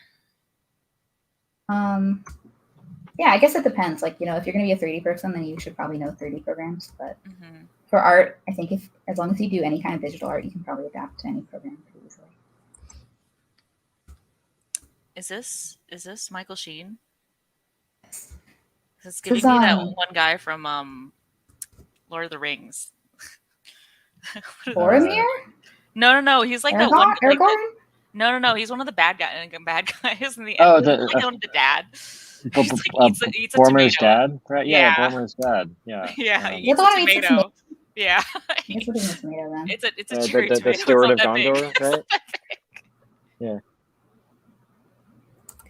Yeah, I guess it depends. Like, if you're going to be a 3D person, then you should probably know 3D programs. But for art, I think as long as you do any kind of digital art, you can probably adapt to any program pretty easily. Is this Michael Sheen? It's giving me that one guy from Lord of the Rings. Boromir? No. He's like that one. No. He's one of the bad guys in the end. Oh, like one of the dad. Eats a Boromir's tomato. Dad, right? Yeah, Boromir's dad. Yeah. Yeah, he eats a tomato. Yeah. It's a tomato then. It's a cherry tomato. The Steward of Gondor, right? Yeah.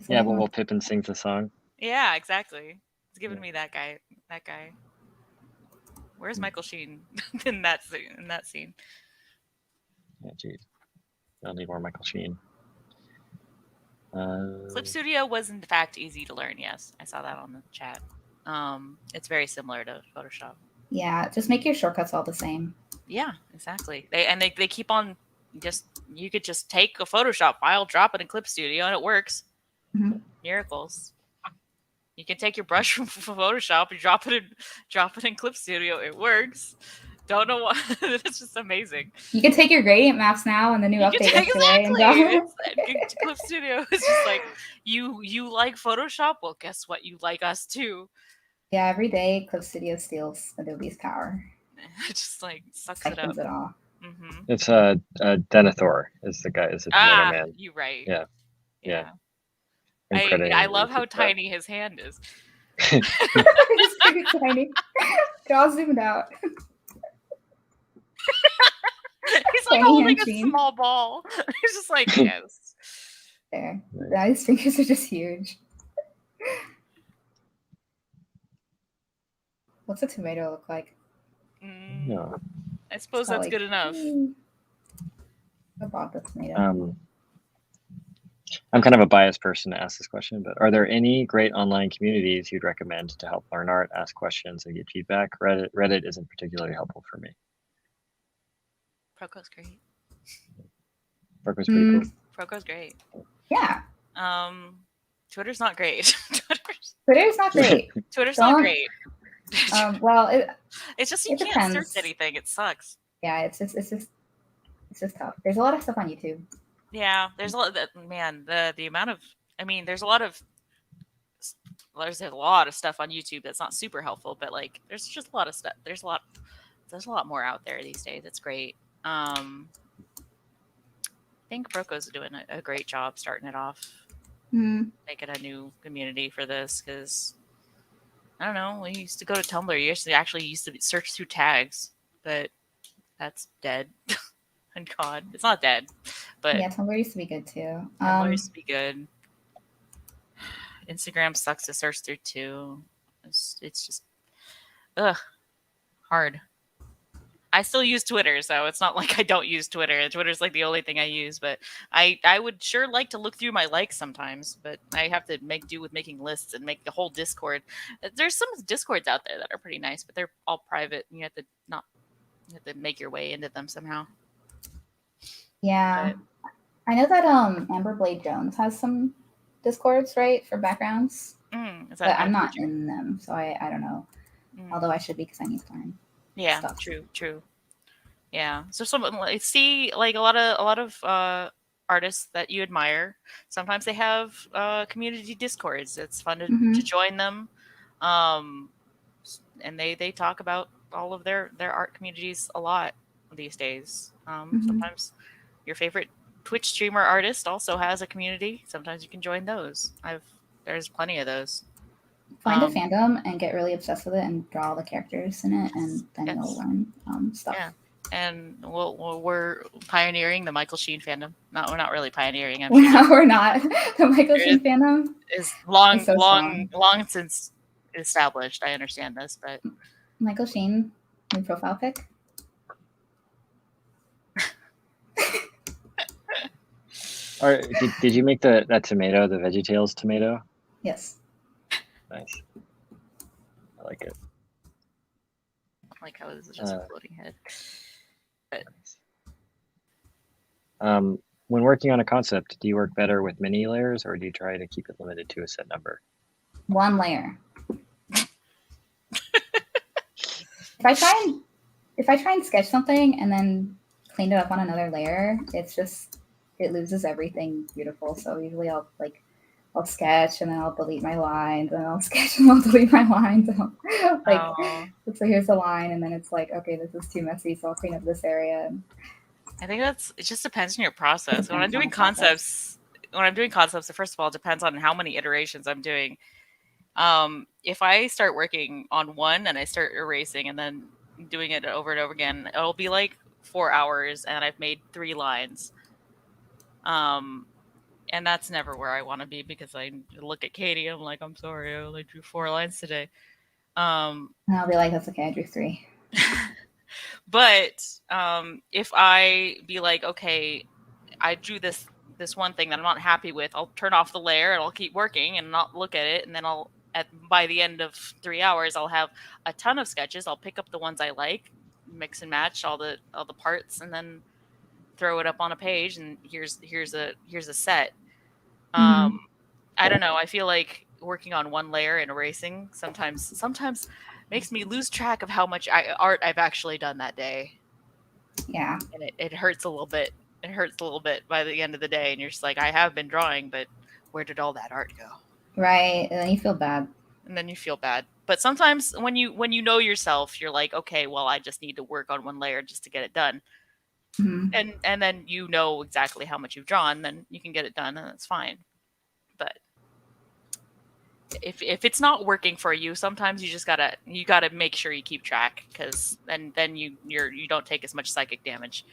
Yeah, well, Pippin sings the song. Yeah, exactly. It's giving me that guy. Where's Michael Sheen in that scene? Yeah, geez. I'll need more Michael Sheen. Clip Studio was in fact easy to learn. Yes, I saw that on the chat. It's very similar to Photoshop. Yeah, just make your shortcuts all the same. Yeah, exactly. They keep on you could just take a Photoshop file, drop it in Clip Studio, and it works. Mm-hmm. Miracles. You can take your brush from Photoshop and drop it in Clip Studio. It works. Don't know why. It's just amazing. You can take your gradient maps now and the new update yesterday. Exactly. Clip Studio is just like you like Photoshop. Well, guess what? You like us too. Yeah, every day Clip Studio steals Adobe's power. It just like sucks it up. It all. Mm-hmm. It's Denethor is the guy. Is the tomato man? You're right. Yeah. I love how tiny his hand is. It's pretty tiny. I'll zoom it out. He's like holding a small ball. He's just like, yes. There. Now his fingers are just huge. What's a tomato look like? No. I suppose that's good enough. I bought the tomato. I'm kind of a biased person to ask this question, but are there any great online communities you'd recommend to help learn art, ask questions, and get feedback? Reddit isn't particularly helpful for me. Proko's great. Proko's pretty cool. Proko's great. Yeah. Twitter's not great. Twitter's not great. Twitter's not great. Well, it's just you can't search anything. It sucks. Yeah, it's just tough. There's a lot of stuff on YouTube. Yeah, there's a lot. The amount of. I mean, there's a lot of stuff on YouTube that's not super helpful, but like, there's just a lot of stuff. There's a lot more out there these days. It's great. I think Proko's doing a great job starting it off, making a new community for this, because I don't know. We used to go to Tumblr. You actually used to search through tags, but that's dead. And God, it's not dead, but yeah, Tumblr used to be good too. Tumblr used to be good. Instagram sucks to search through too. It's just hard. I still use Twitter, so it's not like I don't use Twitter. Twitter's like the only thing I use, but I would sure like to look through my likes sometimes, but I have to make do with making lists and make the whole Discord. There's some Discords out there that are pretty nice, but they're all private. You have to make your way into them somehow. Yeah. But I know that Amber Blade Jones has some Discords, right, for backgrounds. But I'm not in them, so I don't know. Although I should be, because I need to learn. Yeah, stuff. True. Yeah. So see, like a lot of artists that you admire. Sometimes they have community Discords. It's fun to join them, and they talk about all of their art communities a lot these days. Sometimes your favorite Twitch streamer artist also has a community. Sometimes you can join those. There's plenty of those. Find a fandom and get really obsessed with it and draw all the characters in it, and then you'll learn stuff. Yeah, and we're pioneering the Michael Sheen fandom. We're not really pioneering. We're not. The Michael Sheen fandom is long since established. I understand this, but Michael Sheen, new profile pic. All right, did you make that tomato, the VeggieTales tomato? Yes. Nice. I like it. I like how it was just a floating head. But... when working on a concept, do you work better with many layers, or do you try to keep it limited to a set number? One layer. If I try and sketch something and then clean it up on another layer, it loses everything beautiful. So usually I'll sketch and then I'll delete my lines, and I'll sketch and I'll delete my lines. So here's the line, and then it's like, okay, this is too messy, so I'll clean up this area. I think it just depends on your process. When I'm doing concepts, first of all, it depends on how many iterations I'm doing. If I start working on one and I start erasing and then doing it over and over again, it'll be like 4 hours and I've made 3 lines. And that's never where I want to be, because I look at Katie, I'm like, I'm sorry, I only drew 4 lines today. And I'll be like, that's okay, I drew 3. But if I be like, okay, I drew this one thing that I'm not happy with, I'll turn off the layer and I'll keep working and not look at it, and then by the end of 3 hours, I'll have a ton of sketches. I'll pick up the ones I like, mix and match all the parts, and then throw it up on a page, and here's a set. I don't know. I feel like working on one layer and erasing sometimes makes me lose track of how much art I've actually done that day. Yeah, and it hurts a little bit. It hurts a little bit by the end of the day, and you're just like, I have been drawing, but where did all that art go? Right, and then you feel bad. But sometimes when you know yourself, you're like, okay, well, I just need to work on one layer just to get it done. And then you know exactly how much you've drawn, then you can get it done, and that's fine. But if it's not working for you, sometimes you just gotta make sure you keep track, because then you don't take as much psychic damage.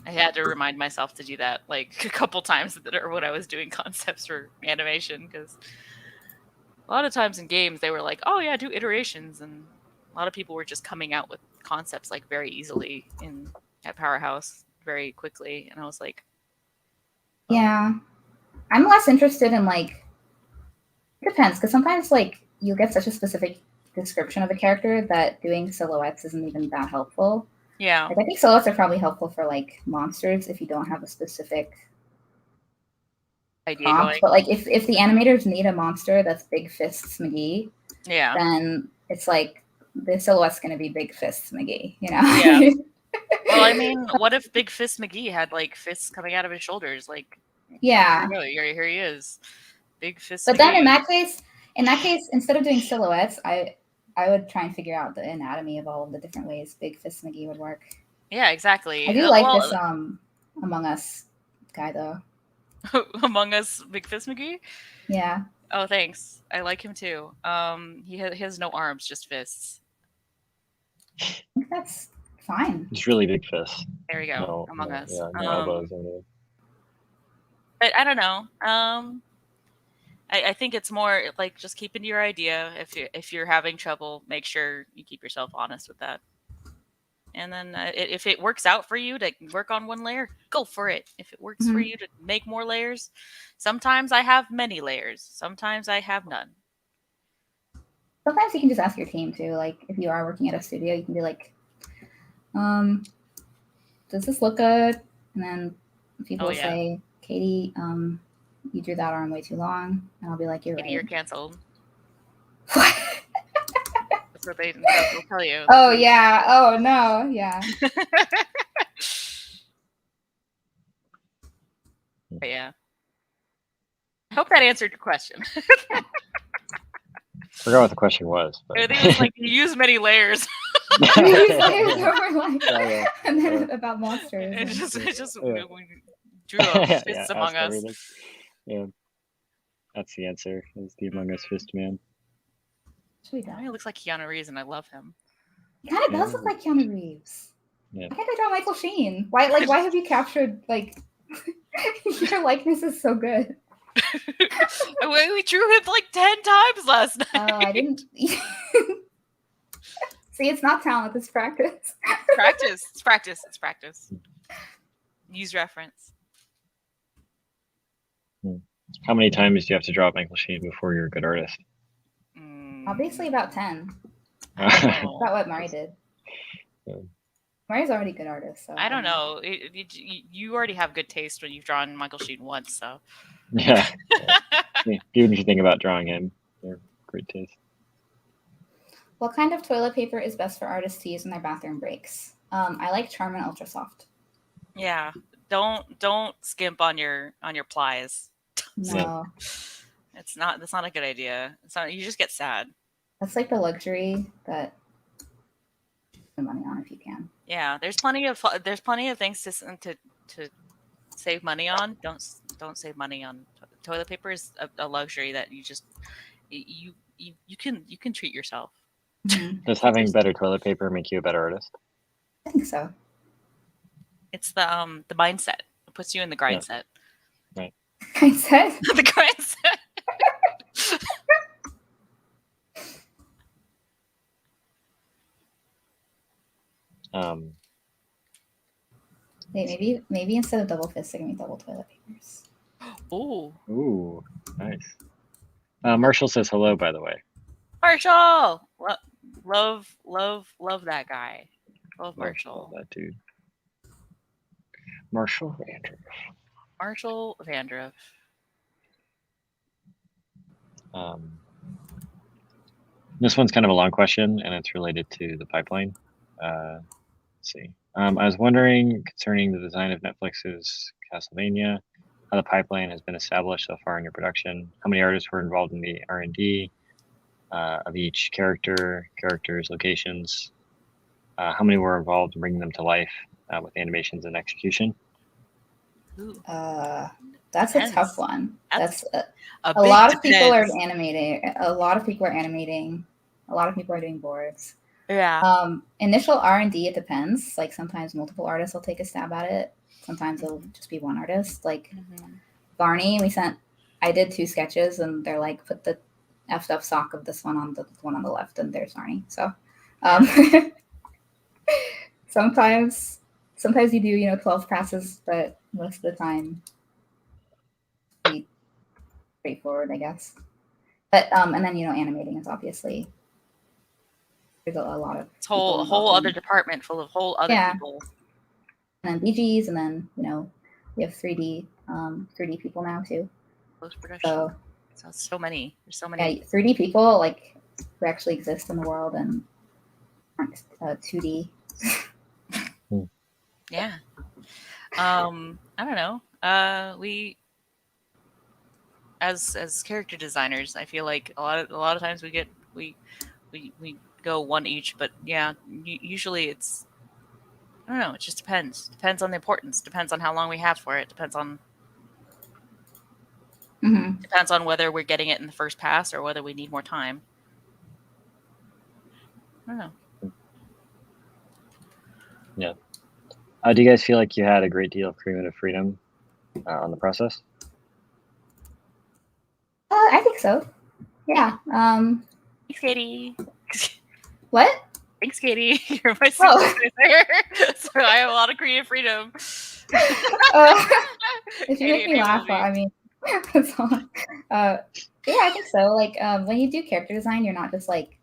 I had to remind myself to do that like a couple times when I was doing concepts for animation, because a lot of times in games they were like, oh yeah, do iterations, and a lot of people were just coming out with concepts like very easily at Powerhouse, very quickly, and I was like, Yeah, I'm less interested in like. It depends, because sometimes like you'll get such a specific description of a character that doing silhouettes isn't even that helpful. yeah, Like I think silhouettes are probably helpful for like monsters if you don't have a specific idea prompt. going. But like if the animators need a monster that's Big Fists McGee, Yeah, then it's like the silhouette's going to be Big Fists McGee, you know? Yeah. well, I mean, what if Big Fist McGee had like fists coming out of his shoulders? Like, Yeah. here he is, Big Fist. But McGee. then in that case, instead of doing silhouettes, I would try and figure out the anatomy of all of the different ways Big Fist McGee would work. Yeah, exactly. I do like this Among Us guy though. Among Us, Big Fist McGee. Yeah. Oh, thanks. I like him too. He has no arms, just fists. I think that's fine. It's really big fists. There we go. Among Us. Yeah, no elbows or anything. But I don't know. I think it's more like just keeping to your idea. If you're having trouble, make sure you keep yourself honest with that. And then if it works out for you to work on one layer, go for it. If it works for you to make more layers, sometimes I have many layers. Sometimes I have none. Sometimes you can just ask your team too. Like if you are working at a studio, you can be like, does this look good? And then people say, Katie, you drew that arm way too long. And I'll be like, Katie, right. You're canceled. What? That's what they'll tell you. Oh, yeah. Oh, no. Yeah. But yeah. I hope that answered your question. I forgot what the question was. But... I think it was like, you use many layers. And then about monsters. It just we drew a Fists Among Us. Everything. Yeah. That's the answer. Is the Among Us Fist Man. He looks like Keanu Reeves, and I love him. He kind of does look like Keanu Reeves. Yeah. Why can't I draw Michael Sheen? Why have you captured your likeness is so good? We drew him like 10 times last night. Oh, I didn't. See, it's not talent; it's practice. It's practice. Use reference. How many times do you have to draw Michael Sheen before you're a good artist? Obviously, about 10. About what Mari did. Yeah. Mari's already a good artist. So I don't know. You already have good taste when you've drawn Michael Sheen once, so. Yeah. Even if you think about drawing him, they're great taste. What kind of toilet paper is best for artists to use in their bathroom breaks? I like Charmin Ultra Soft. Yeah, don't skimp on your plies. No, that's not a good idea. You just get sad. That's like the luxury that you spend money on if you can. Yeah, there's plenty of things to save money on. Don't save money on toilet paper. Is a luxury that you just you can treat yourself. Mm-hmm. Does having better toilet paper make you a better artist? I think so. It's the mindset. It puts you in the grind set. Right. Mindset? The grind set. Maybe instead of double fists, they're gonna be double toilet papers. Ooh, nice. Marshall says hello, by the way. Marshall, love that guy. Love Marshall. Love that dude. Marshall Vandriff. This one's kind of a long question, and it's related to the pipeline. Let's see. I was wondering concerning the design of Netflix's Castlevania, how the pipeline has been established so far in your production, how many artists were involved in the R&D of each characters, locations, how many were involved in bringing them to life with animations and execution. That's a tough one. That's a lot of people are animating. A lot of people are animating. A lot of people are doing boards. Yeah. Initial R&D, it depends. Like sometimes multiple artists will take a stab at it. Sometimes it'll just be one artist. Like Barney, I did 2 sketches, and they're like, put the effed up sock of this one on the one on the left, and there's Barney. So sometimes sometimes you do 12 passes, but most of the time, pretty straightforward, I guess. But and then animating is obviously there's a lot of It's a whole other department full of whole other people. And then BGs, and then we have 3D people now too. Post production. So many. There's so many. Yeah, 3D people like who actually exist in the world and aren't 2D. Yeah. I don't know. We as character designers, I feel like a lot of times we go one each, but yeah, usually it's, I don't know, it just depends. Depends on the importance, depends on how long we have for it, depends on whether we're getting it in the first pass or whether we need more time. I don't know. Yeah. Do you guys feel like you had a great deal of creative freedom on the process? I think so. Yeah. Thanks, Katie. What? Thanks, Katie. You're my supervisor, so I have a lot of creative freedom. If you make me laugh, I mean, yeah, I think so. Like when you do character design, you're not just like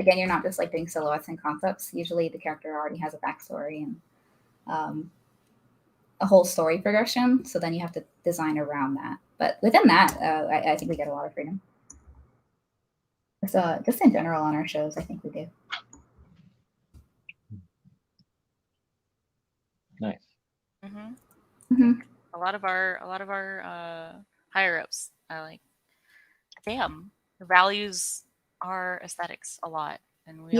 doing silhouettes and concepts. Usually, the character already has a backstory and a whole story progression. So then you have to design around that. But within that, I think we get a lot of freedom. So just in general on our shows, I think we do. Nice. A lot of our higher ups are like, damn, values our aesthetics a lot, and we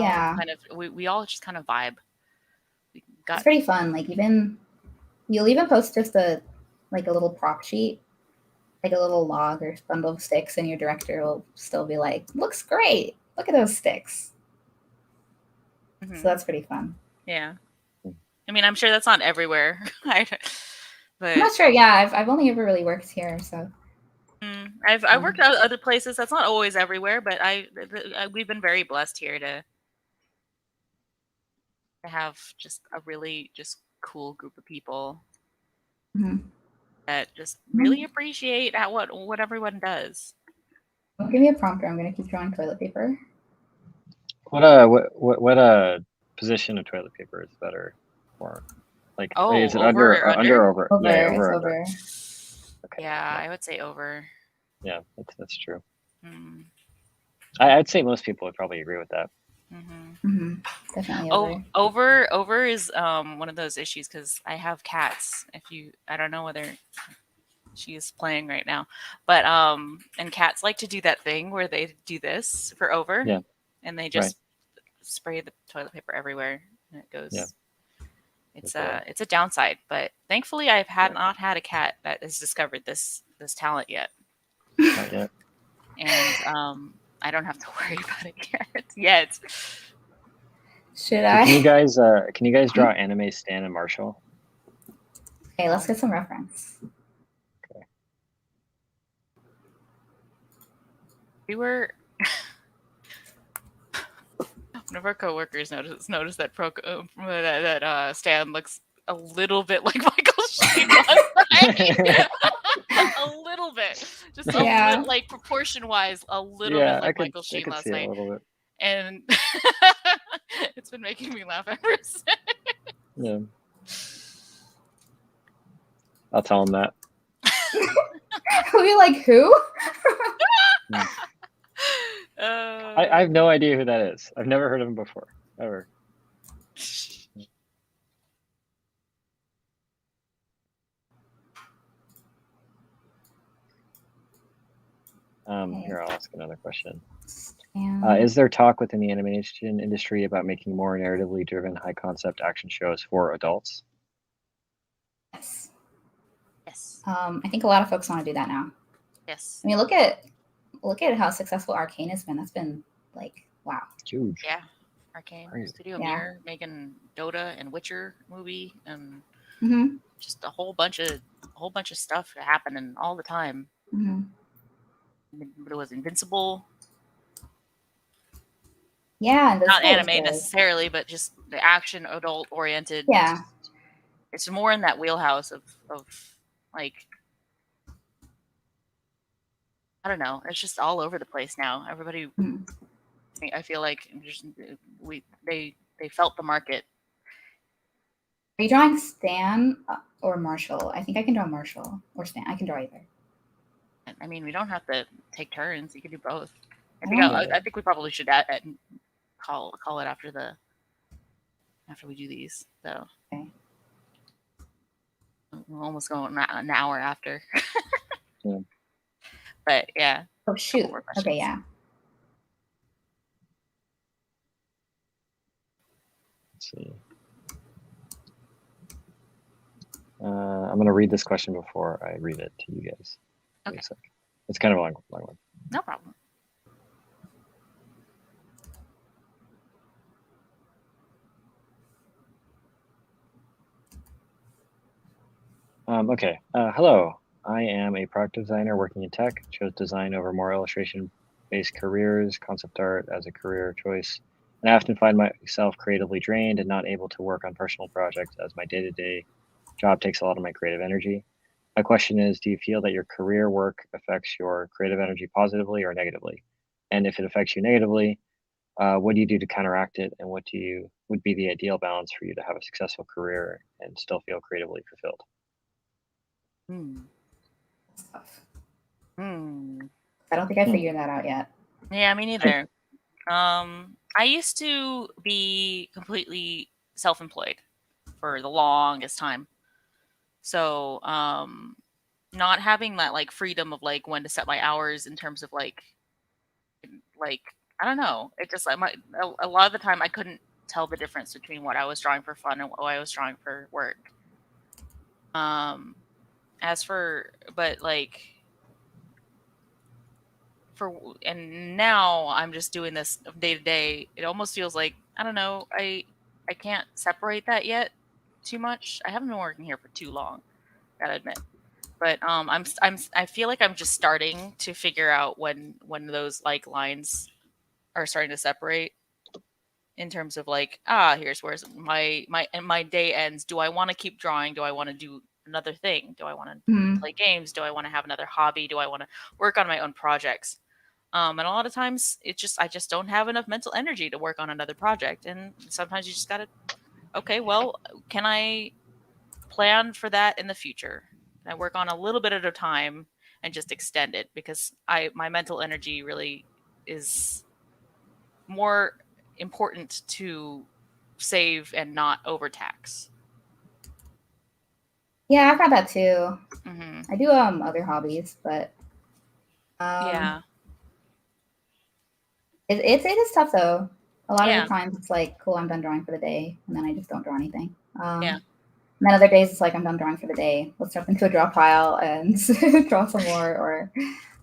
all just kind of vibe. It's pretty fun. Like you'll even post just a little prop sheet, like a little log or bundle of sticks, and your director will still be like, "Looks great. Look at those sticks." So that's pretty fun. Yeah. I mean, I'm sure that's not everywhere. But I'm not sure. Yeah, I've only ever really worked here, so. I've worked at other places. That's not always everywhere, but we've been very blessed here to have just a really just cool group of people that just really appreciate what everyone does. Don't give me a prompter. I'm gonna keep drawing toilet paper. What position of toilet paper is better for? Like, is it under or over? Over. Yeah, it's over. Okay. Yeah, I would say over. Yeah, that's true. I'd say most people would probably agree with that. Definitely over is one of those issues because I have cats. I don't know whether she's playing right now, but and cats like to do that thing where they do this for over, and they just spray the toilet paper everywhere, and it goes. Yeah. It's a downside, but thankfully I've not had a cat that has discovered this talent yet. Not yet. And I don't have to worry about it yet. Should I? Can you guys draw anime Stan and Marshall? Okay, let's get some reference. Okay. We were one of our coworkers noticed that Proko that Stan looks a little bit like Michael Sheen a little bit, just a little, like proportion wise, a little bit like Michael Sheen last night. A little bit. And it's been making me laugh ever since. Yeah, I'll tell him that. We'll be like, who? I have no idea who that is. I've never heard of him before, ever. Here, I'll ask another question. Is there talk within the animation industry about making more narratively driven, high concept action shows for adults? Yes. I think a lot of folks want to do that now. Yes. I mean, look at how successful Arcane has been. That's been like, wow. Huge. Yeah. Arcane, Studio Mirror, making Dota and Witcher movie, and just a whole bunch of stuff happening all the time. But it was Invincible. Yeah, not anime necessarily, but just the action adult oriented. Yeah. it's more in that wheelhouse of like, I don't know. It's just all over the place now. Everybody, Mhm. I feel like they felt the market. Are you drawing Stan or Marshall? I think I can draw Marshall or Stan. I can draw either. I mean, we don't have to take turns. You can do both. I Oh. think we probably should call it after we do these. So Okay. we'll almost go an hour after. Yeah. But yeah. Oh shoot. Okay, yeah. Let's see. I'm going to read this question before I read it to you guys. Okay. Wait a sec. It's kind of a long one. No problem. Okay. Hello. I am a product designer working in tech. Chose design over more illustration-based careers, concept art as a career choice. And I often find myself creatively drained and not able to work on personal projects as my day-to-day job takes a lot of my creative energy. My question is, do you feel that your career work affects your creative energy positively or negatively? And if it affects you negatively, what do you do to counteract it? And what would be the ideal balance for you to have a successful career and still feel creatively fulfilled? That's tough. I don't think I figured that out yet. Yeah, me neither. I used to be completely self-employed for the longest time. So, not having that like freedom of like when to set my hours in terms of like I don't know. It just a lot of the time I couldn't tell the difference between what I was drawing for fun and what I was drawing for work. And now I'm just doing this day to day. It almost feels like, I don't know, I can't separate that yet too much. I haven't been working here for too long, gotta admit. But I feel like I'm just starting to figure out when those like lines are starting to separate in terms of like, here's where my day ends. Do I want to keep drawing? Do I want to do another thing? Do I want to play games? Do I want to have another hobby? Do I want to work on my own projects? And a lot of times I just don't have enough mental energy to work on another project. And sometimes you just gotta, okay, well, can I plan for that in the future? Can I work on a little bit at a time and just extend it? Because my mental energy really is more important to save and not overtax. Yeah, I've got that too. Mm-hmm. I do other hobbies, but yeah, it is tough though. A lot Yeah. of the times it's like, cool, I'm done drawing for the day, and then I just don't draw anything. Yeah. And then other days it's like, I'm done drawing for the day. Let's jump into a draw pile and draw some more, or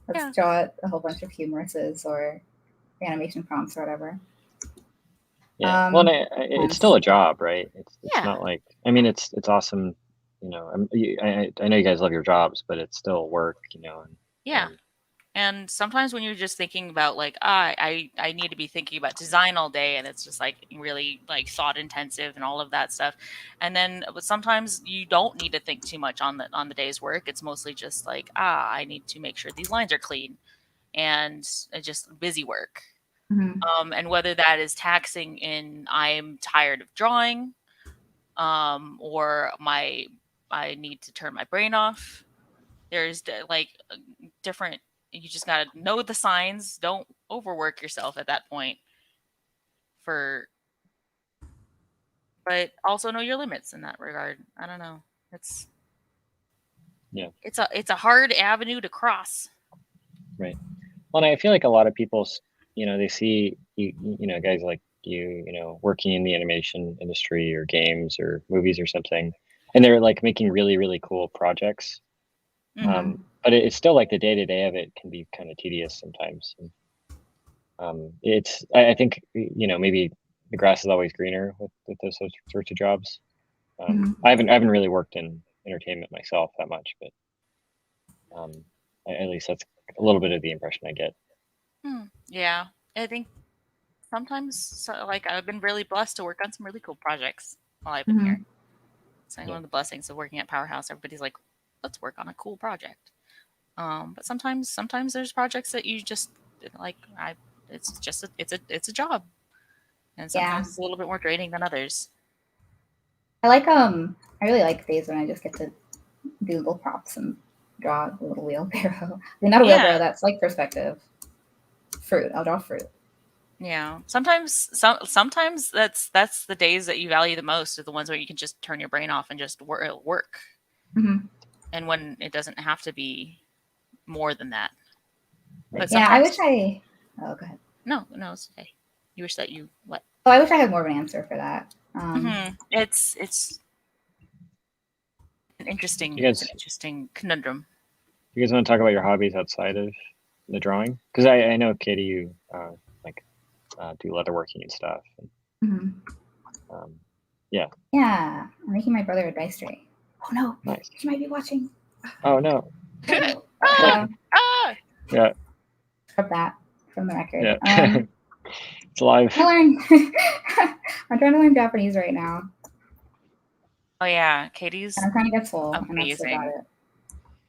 let's draw a whole bunch of humorous's or animation prompts or whatever. Yeah, well, and it's still a job, right? It's not like, I mean, it's awesome, you know. I know you guys love your jobs, but it's still work, you know. And sometimes when you're just thinking about like, I need to be thinking about design all day, and it's just like really like thought intensive and all of that stuff. And then, but sometimes you don't need to think too much on the day's work. It's mostly just like, I need to make sure these lines are clean, and just busy work. Mm-hmm. And whether that is taxing in I'm tired of drawing, or I need to turn my brain off. There's like different. You just gotta know the signs. Don't overwork yourself at that point. But also know your limits in that regard. I don't know. It's a hard avenue to cross. Right. Well, and I feel like a lot of people, you know, they see you know, guys like you know, working in the animation industry or games or movies or something, and they're like making really, really cool projects. Mm-hmm. But it's still like the day-to-day of it can be kind of tedious sometimes. And, I think, you know, maybe the grass is always greener with those sorts of jobs. I haven't really worked in entertainment myself that much, but at least that's a little bit of the impression I get. Yeah, I think sometimes like I've been really blessed to work on some really cool projects while I've been here. It's like one of the blessings of working at Powerhouse. Everybody's like, let's work on a cool project. But sometimes there's projects that you just like. It's just it's a job, and sometimes it's a little bit more draining than others. I really like days when I just get to do little props and draw a little wheelbarrow. I mean, not a wheelbarrow. That's like perspective. Fruit. I'll draw fruit. Yeah. Sometimes that's the days that you value the most, are the ones where you can just turn your brain off and just work. Mm-hmm. And when it doesn't have to be more than that. But yeah, I wish I. Oh, go ahead. No, it's okay. You wish that you what? Oh, I wish I had more of an answer for that. It's an interesting conundrum. You guys want to talk about your hobbies outside of the drawing? Because I know, Katie, you do leatherworking and stuff. Yeah. Yeah, I'm making my brother a dice tray. Oh no! Nice. She might be watching. Oh no. Yeah. Scrub that from the record. Yeah. It's live. I'm trying to learn Japanese right now. Oh yeah, Katie's. And I'm trying to get full. Amazing. And that's about it.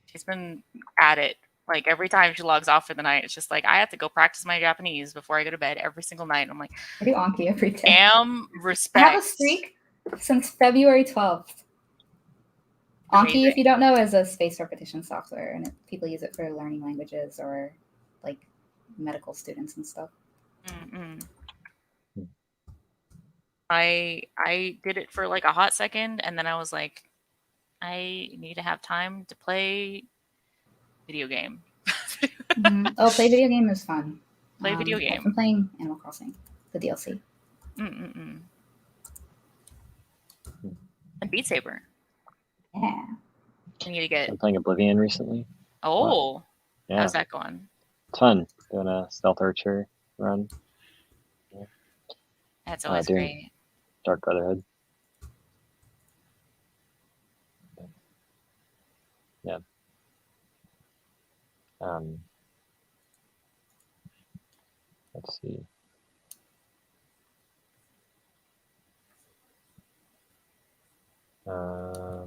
She's been at it. Like every time she logs off for the night, it's just like, I have to go practice my Japanese before I go to bed every single night. I'm like, I do Anki every day. Damn respect. I have a streak since February 12th. Anki, if you don't know, is a spaced repetition software, and people use it for learning languages or like medical students and stuff. Mm-mm. I did it for like a hot second, and then I was like, I need to have time to play video game. Oh, play video game is fun. Play video game. I've been playing Animal Crossing, the DLC. And Beat Saber. Yeah. I need to get. I'm playing Oblivion recently. Oh, yeah. How's that going? It's fun. Doing a stealth archer run. Yeah. That's always great. Dark Brotherhood. Yeah. Let's see. I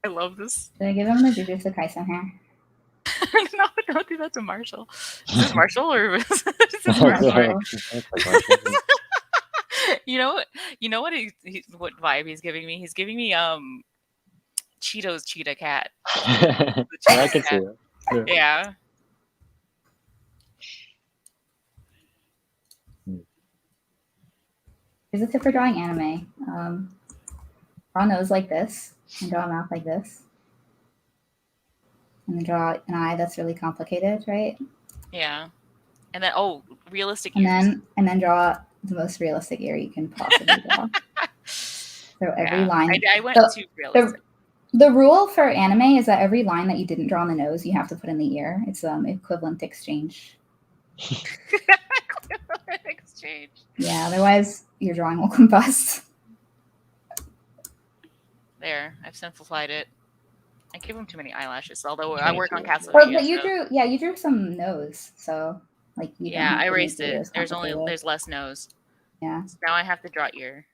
love this. Did I give him the Jujutsu Kaisen hair? No, don't do that to Marshall. Is this Marshall or is this Marshall? You know what? What vibe he's giving me? He's giving me Cheeto's cheetah cat. I can see that. Yeah. Here's a tip for drawing anime. Draw a nose like this, and draw a mouth like this. And then draw an eye that's really complicated, right? Yeah. And then realistic ears. And then draw the most realistic ear you can possibly draw. So every line. I went too realistic. The rule for anime is that every line that you didn't draw on the nose, you have to put in the ear. It's equivalent exchange. Equivalent exchange. Yeah, otherwise your drawing will combust. There, I've simplified it. I gave him too many eyelashes, although I work on Castlevania. But you drew some nose, so like I erased it. There's less nose. Yeah. So now I have to draw ear.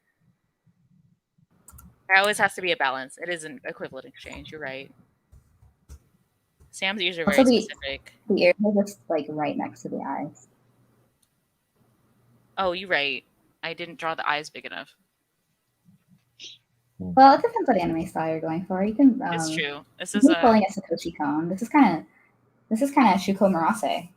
There always has to be a balance. It is an equivalent exchange. You're right. Sam's ears are very specific. The ears are just like right next to the eyes. Oh, you're right. I didn't draw the eyes big enough. Well, it depends what anime style you're going for. You can. It's true. This is pulling a Satoshi Kon. This is kind of Shuko Murase.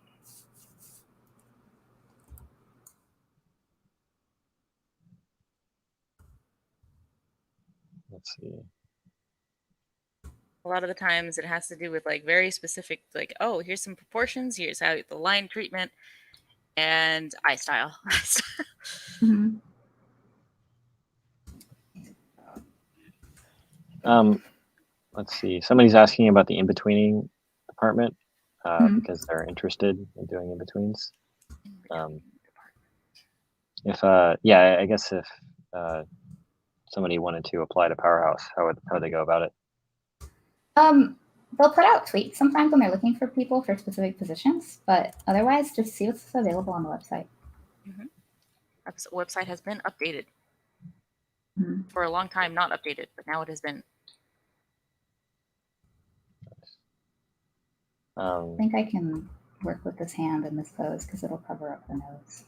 Let's see. A lot of the times it has to do with like very specific, like, oh, here's some proportions, here's how the line treatment, and eye style. Mm-hmm. Let's see. Somebody's asking about the in-betweening department because they're interested in doing in-betweens. I guess if somebody wanted to apply to Powerhouse, how would they go about it? They'll put out tweets sometimes when they're looking for people for specific positions, but otherwise, just see what's available on the website. Mm-hmm. The website has been updated. Mm-hmm. for a long time not updated, but now it has been. I think I can work with this hand in this pose because it'll cover up the nose.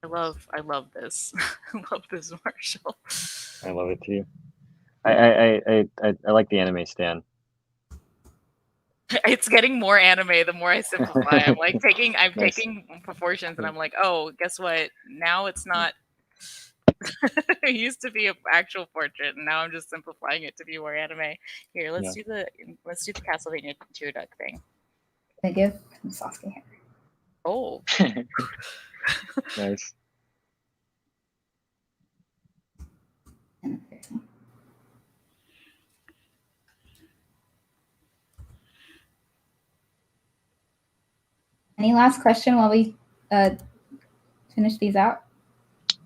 I love this. I love this, Marshall. I love it too. I like the anime stand. It's getting more anime the more I simplify. I'm like taking Nice. taking proportions, and I'm like, oh, guess what? Now it's not. It used to be an actual portrait, and now I'm just simplifying it to be more anime. Here, let's do the Castlevania tear duck thing. They give Sasuke hair. Oh, Nice. And a piercing. Any last question while we finish these out?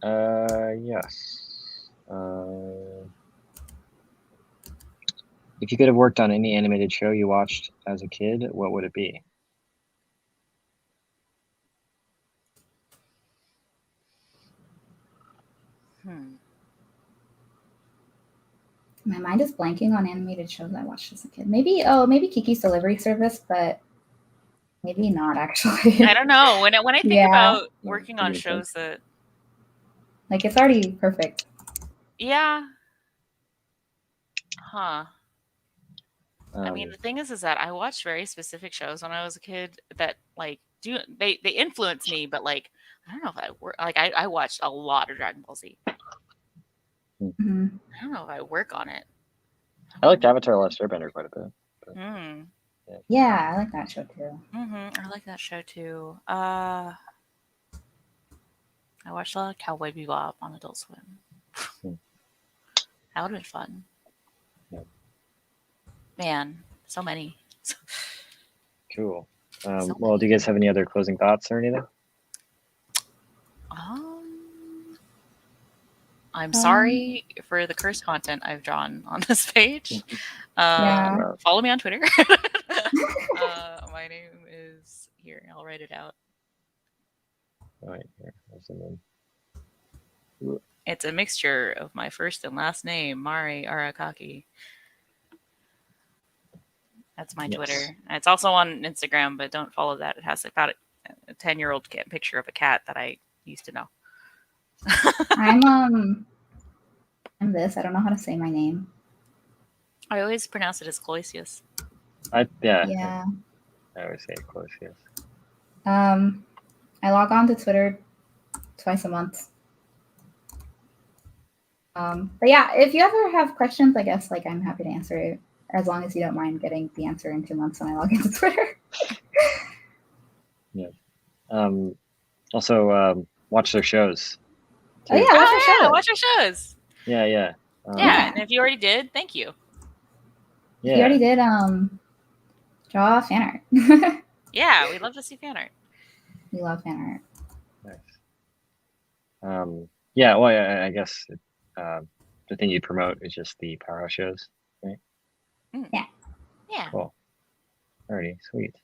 Yes. If you could have worked on any animated show you watched as a kid, what would it be? My mind is blanking on animated shows I watched as a kid. Maybe Kiki's Delivery Service, but maybe not actually. I don't know. When I think about working on shows that, like, it's already perfect. Yeah. Huh. I mean, the thing is that I watched very specific shows when I was a kid that like they influenced me, but like I don't know if I work like I watched a lot of Dragon Ball Z. Mm-hmm. I don't know if I work on it. I liked Avatar: Last Airbender quite a bit. But, Yeah, I like that show too. I like that show too. I watched a lot of Cowboy Bebop on Adult Swim. That would have been fun. Yeah. Man, so many. Cool. Well, do you guys have any other closing thoughts or anything? I'm sorry for the cursed content I've drawn on this page. Follow me on Twitter. My name is here. I'll write it out. All right, here. It's a mixture of my first and last name, Mari Arakaki. That's my Twitter. It's also on Instagram, but don't follow that. It has about a 10-year-old picture of a cat that I used to know. I'm this. I don't know how to say my name. I always pronounce it as Cloisius. Yeah. I always say Cloisius. I log on to Twitter twice a month. But yeah, if you ever have questions, I guess like I'm happy to answer it, as long as you don't mind getting the answer in 2 months when I log into Twitter. Yeah. Also, watch their shows. Too. Oh yeah, watch our shows. Yeah. And if you already did, thank you. Yeah. If you already did, draw fan art. Yeah, we love to see fan art. We love fan art. Nice. Yeah, well, I guess the thing you promote is just the Powerhouse shows, right? Yeah. Yeah. Cool. Alrighty, sweet.